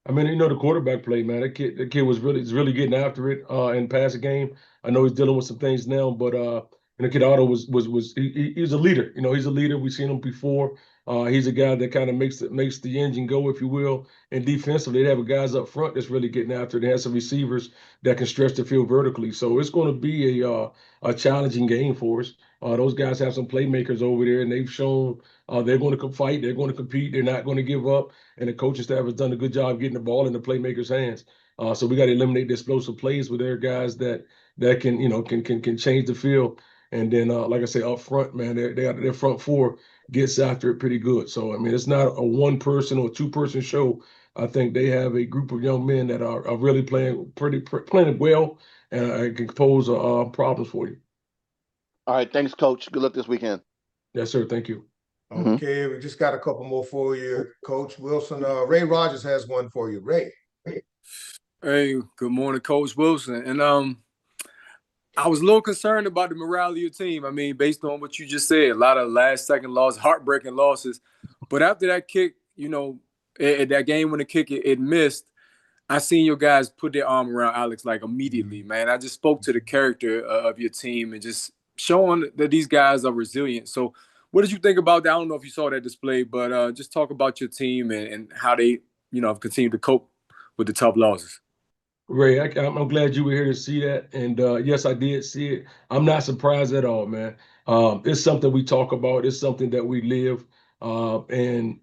I mean, you know, the quarterback play, man. That kid was really getting after it in passing game. I know he's dealing with some things now, but you know, kid Otto was he's a leader. You know, he's a leader. We've seen him before. He's a guy that kind of makes the engine go, if you will. And defensively, they have guys up front that's really getting after it. They have some receivers that can stretch the field vertically. So it's going to be a challenging game for us. Those guys have some playmakers over there, and they've shown they're going to fight. They're going to compete. They're not going to give up. And the coaching staff has done a good job getting the ball in the playmakers' hands. So we got to eliminate the explosive plays with their guys that can, you know, can change the field. And then, like I say, up front, man, their front four gets after it pretty good. So I mean, it's not a one-person or two-person show. I think they have a group of young men that are really playing well and can pose problems for you. All right, thanks, Coach. Good luck this weekend. Yes, sir. Thank you. Okay, we just got a couple more for you, Coach Wilson. Ray Rogers has one for you. Ray. Hey, good morning, Coach Wilson. And I was a little concerned about the morale of your team. I mean, based on what you just said, a lot of last-second losses, heartbreaking losses. But after that kick, you know, at that game when the kick it missed, I seen your guys put their arm around Alex like immediately, man. I just spoke to the character of your team and just showing that these guys are resilient. So what did you think about that? I don't know if you saw that display, but just talk about your team and how they, you know, continue to cope with the tough losses. Ray, I'm glad you were here to see that. And yes, I did see it. I'm not surprised at all, man. It's something we talk about. It's something that we live. And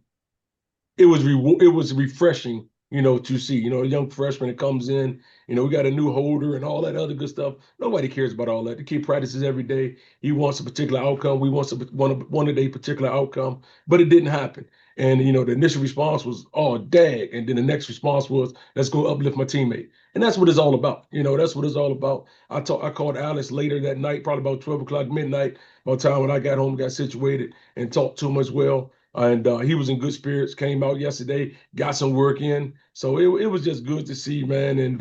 it was refreshing, you know, to see, you know, a young freshman that comes in, you know, we got a new holder and all that other good stuff. Nobody cares about all that. The kid practices every day. He wants a particular outcome. We want one of a particular outcome, but it didn't happen. And, you know, the initial response was, oh, dag. And then the next response was, let's go uplift my teammate. And that's what it's all about. You know, that's what it's all about. I called Alex later that night, probably about 12 o'clock midnight, by the time when I got home, got situated and talked to him as well. And he was in good spirits, came out yesterday, got some work in. So it was just good to see, man. And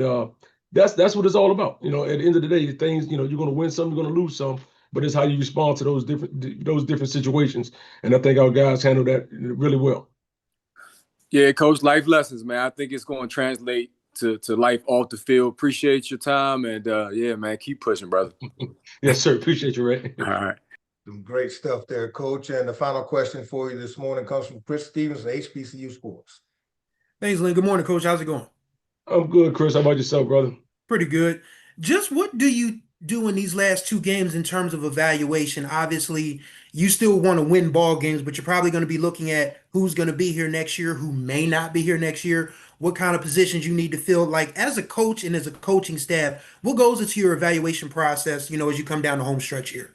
that's what it's all about. You know, at the end of the day, things, you know, you're going to win some, you're going to lose some, but it's how you respond to those different situations. And I think our guys handle that really well. Yeah, Coach, life lessons, man. I think it's going to translate to life off the field. Appreciate your time. And yeah, man, keep pushing, brother. Yes, sir. Appreciate you, Ray. All right. Some great stuff there, Coach. And the final question for you this morning comes from Chris Stevens of HBCU Sports. Thanks, Lynn. Good morning, Coach. How's it going? I'm good, Chris. How about yourself, brother? Pretty good. Just what do you do in these last two games in terms of evaluation? Obviously, you still want to win ball games, but you're probably going to be looking at who's going to be here next year, who may not be here next year, what kind of positions you need to fill. Like, as a coach and as a coaching staff, what goes into your evaluation process, you know, as you come down the home stretch here?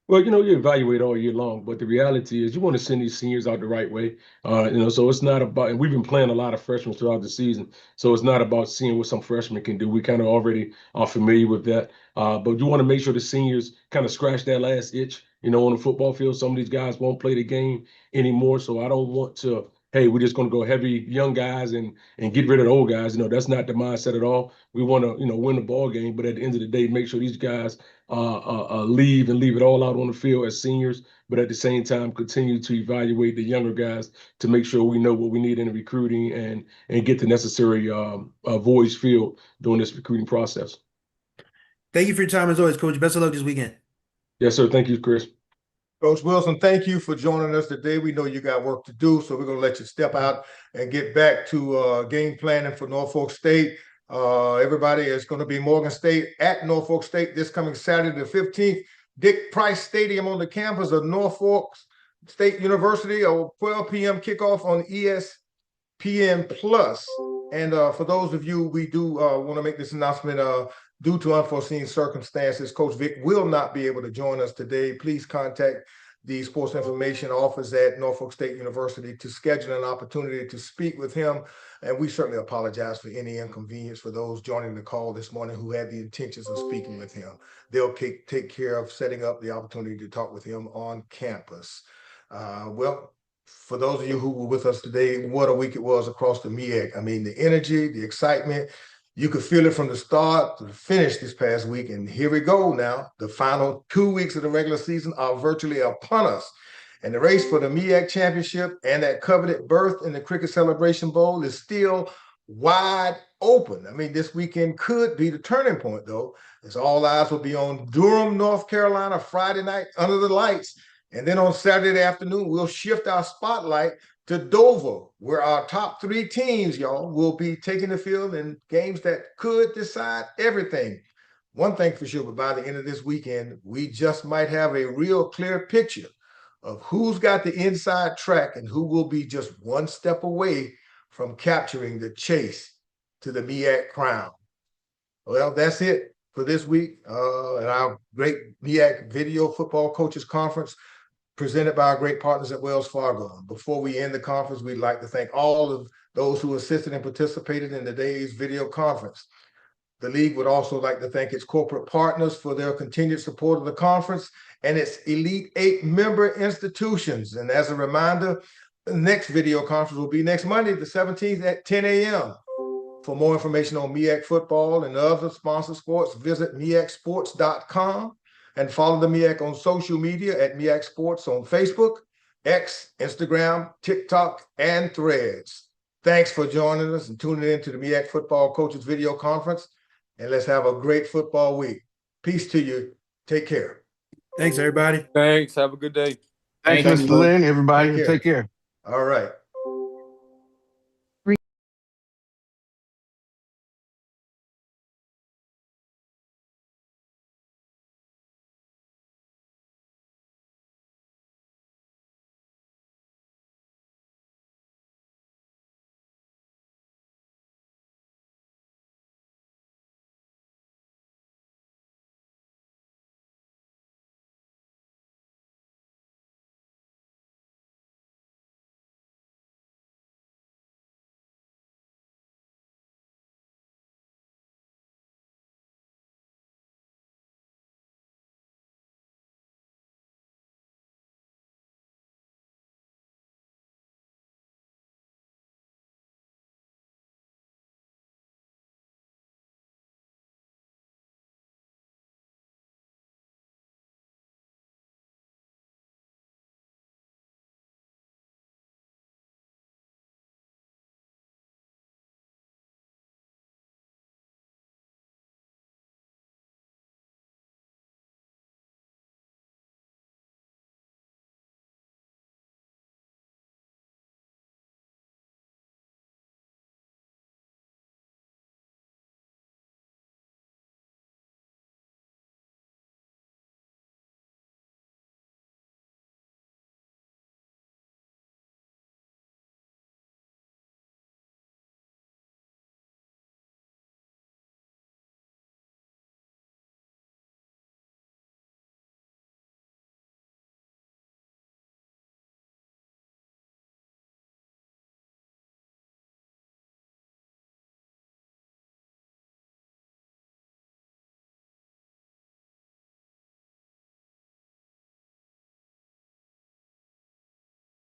Well, you know, you evaluate all year long, but the reality is you want to send these seniors out the right way. You know, so it's not about, and we've been playing a lot of freshmen throughout the season, so it's not about seeing what some freshmen can do. We kind of already are familiar with that. But you want to make sure the seniors kind of scratch that last itch, you know, on the football field. Some of these guys won't play the game anymore, so I don't want to, hey, we're just going to go heavy young guys and get rid of the old guys. You know, that's not the mindset at all. We want to, you know, win the ball game, but at the end of the day, make sure these guys leave it all out on the field as seniors, but at the same time, continue to evaluate the younger guys to make sure we know what we need in the recruiting and get the necessary voids filled during this recruiting process. Thank you for your time as always, Coach. Best of luck this weekend. Yes, sir. Thank you, Chris. Coach Wilson, thank you for joining us today. We know you got work to do, so we're going to let you step out and get back to game planning for Norfolk State. Everybody is going to be Morgan State at Norfolk State this coming Saturday the 15th. Dick Price Stadium on the campus of Norfolk State University, a 12 p.m. kickoff on ESPN Plus. And for those of you, we do want to make this announcement. Due to unforeseen circumstances, Coach Vic will not be able to join us today. Please contact the Sports Information Office at Norfolk State University to schedule an opportunity to speak with him. And we certainly apologize for any inconvenience for those joining the call this morning who had the intentions of speaking with him. They'll take care of setting up the opportunity to talk with him on campus. Well, for those of you who were with us today, what a week it was across the MEAC. I mean, the energy, the excitement, you could feel it from the start to the finish this past week. And here we go now. The final 2 weeks of the regular season are virtually upon us. And the race for the MEAC championship and that coveted berth in the Cricket Celebration Bowl is still wide open. I mean, this weekend could be the turning point, though, as all eyes will be on Durham, North Carolina, Friday night under the lights. And then on Saturday afternoon, we'll shift our spotlight to Dover, where our top 3 teams, y'all, will be taking the field in games that could decide everything. One thing for sure, but by the end of this weekend, we just might have a real clear picture of who's got the inside track and who will be just one step away from capturing the chase to the MEAC crown. Well, that's it for this week at our great MEAC Video Football Coaches Conference, presented by our great partners at Wells Fargo. Before we end the conference, we'd like to thank all of those who assisted and participated in today's video conference. The league would also like to thank its corporate partners for their continued support of the conference and its Elite 8 member institutions. And as a reminder, the next video conference will be next Monday, the 17th at 10 a.m. For more information on MEAC football and other sponsored sports, visit MEACsports.com. And follow the MEAC on social media at MEAC Sports on Facebook, X, Instagram, TikTok, and Threads. Thanks for joining us and tuning in to the MEAC Football Coaches Video Conference. And let's have a great football week. Peace to you. Take care. Thanks, everybody. Thanks. Have a good day. Thanks, Mr. Lynn. Everybody, take care. All right.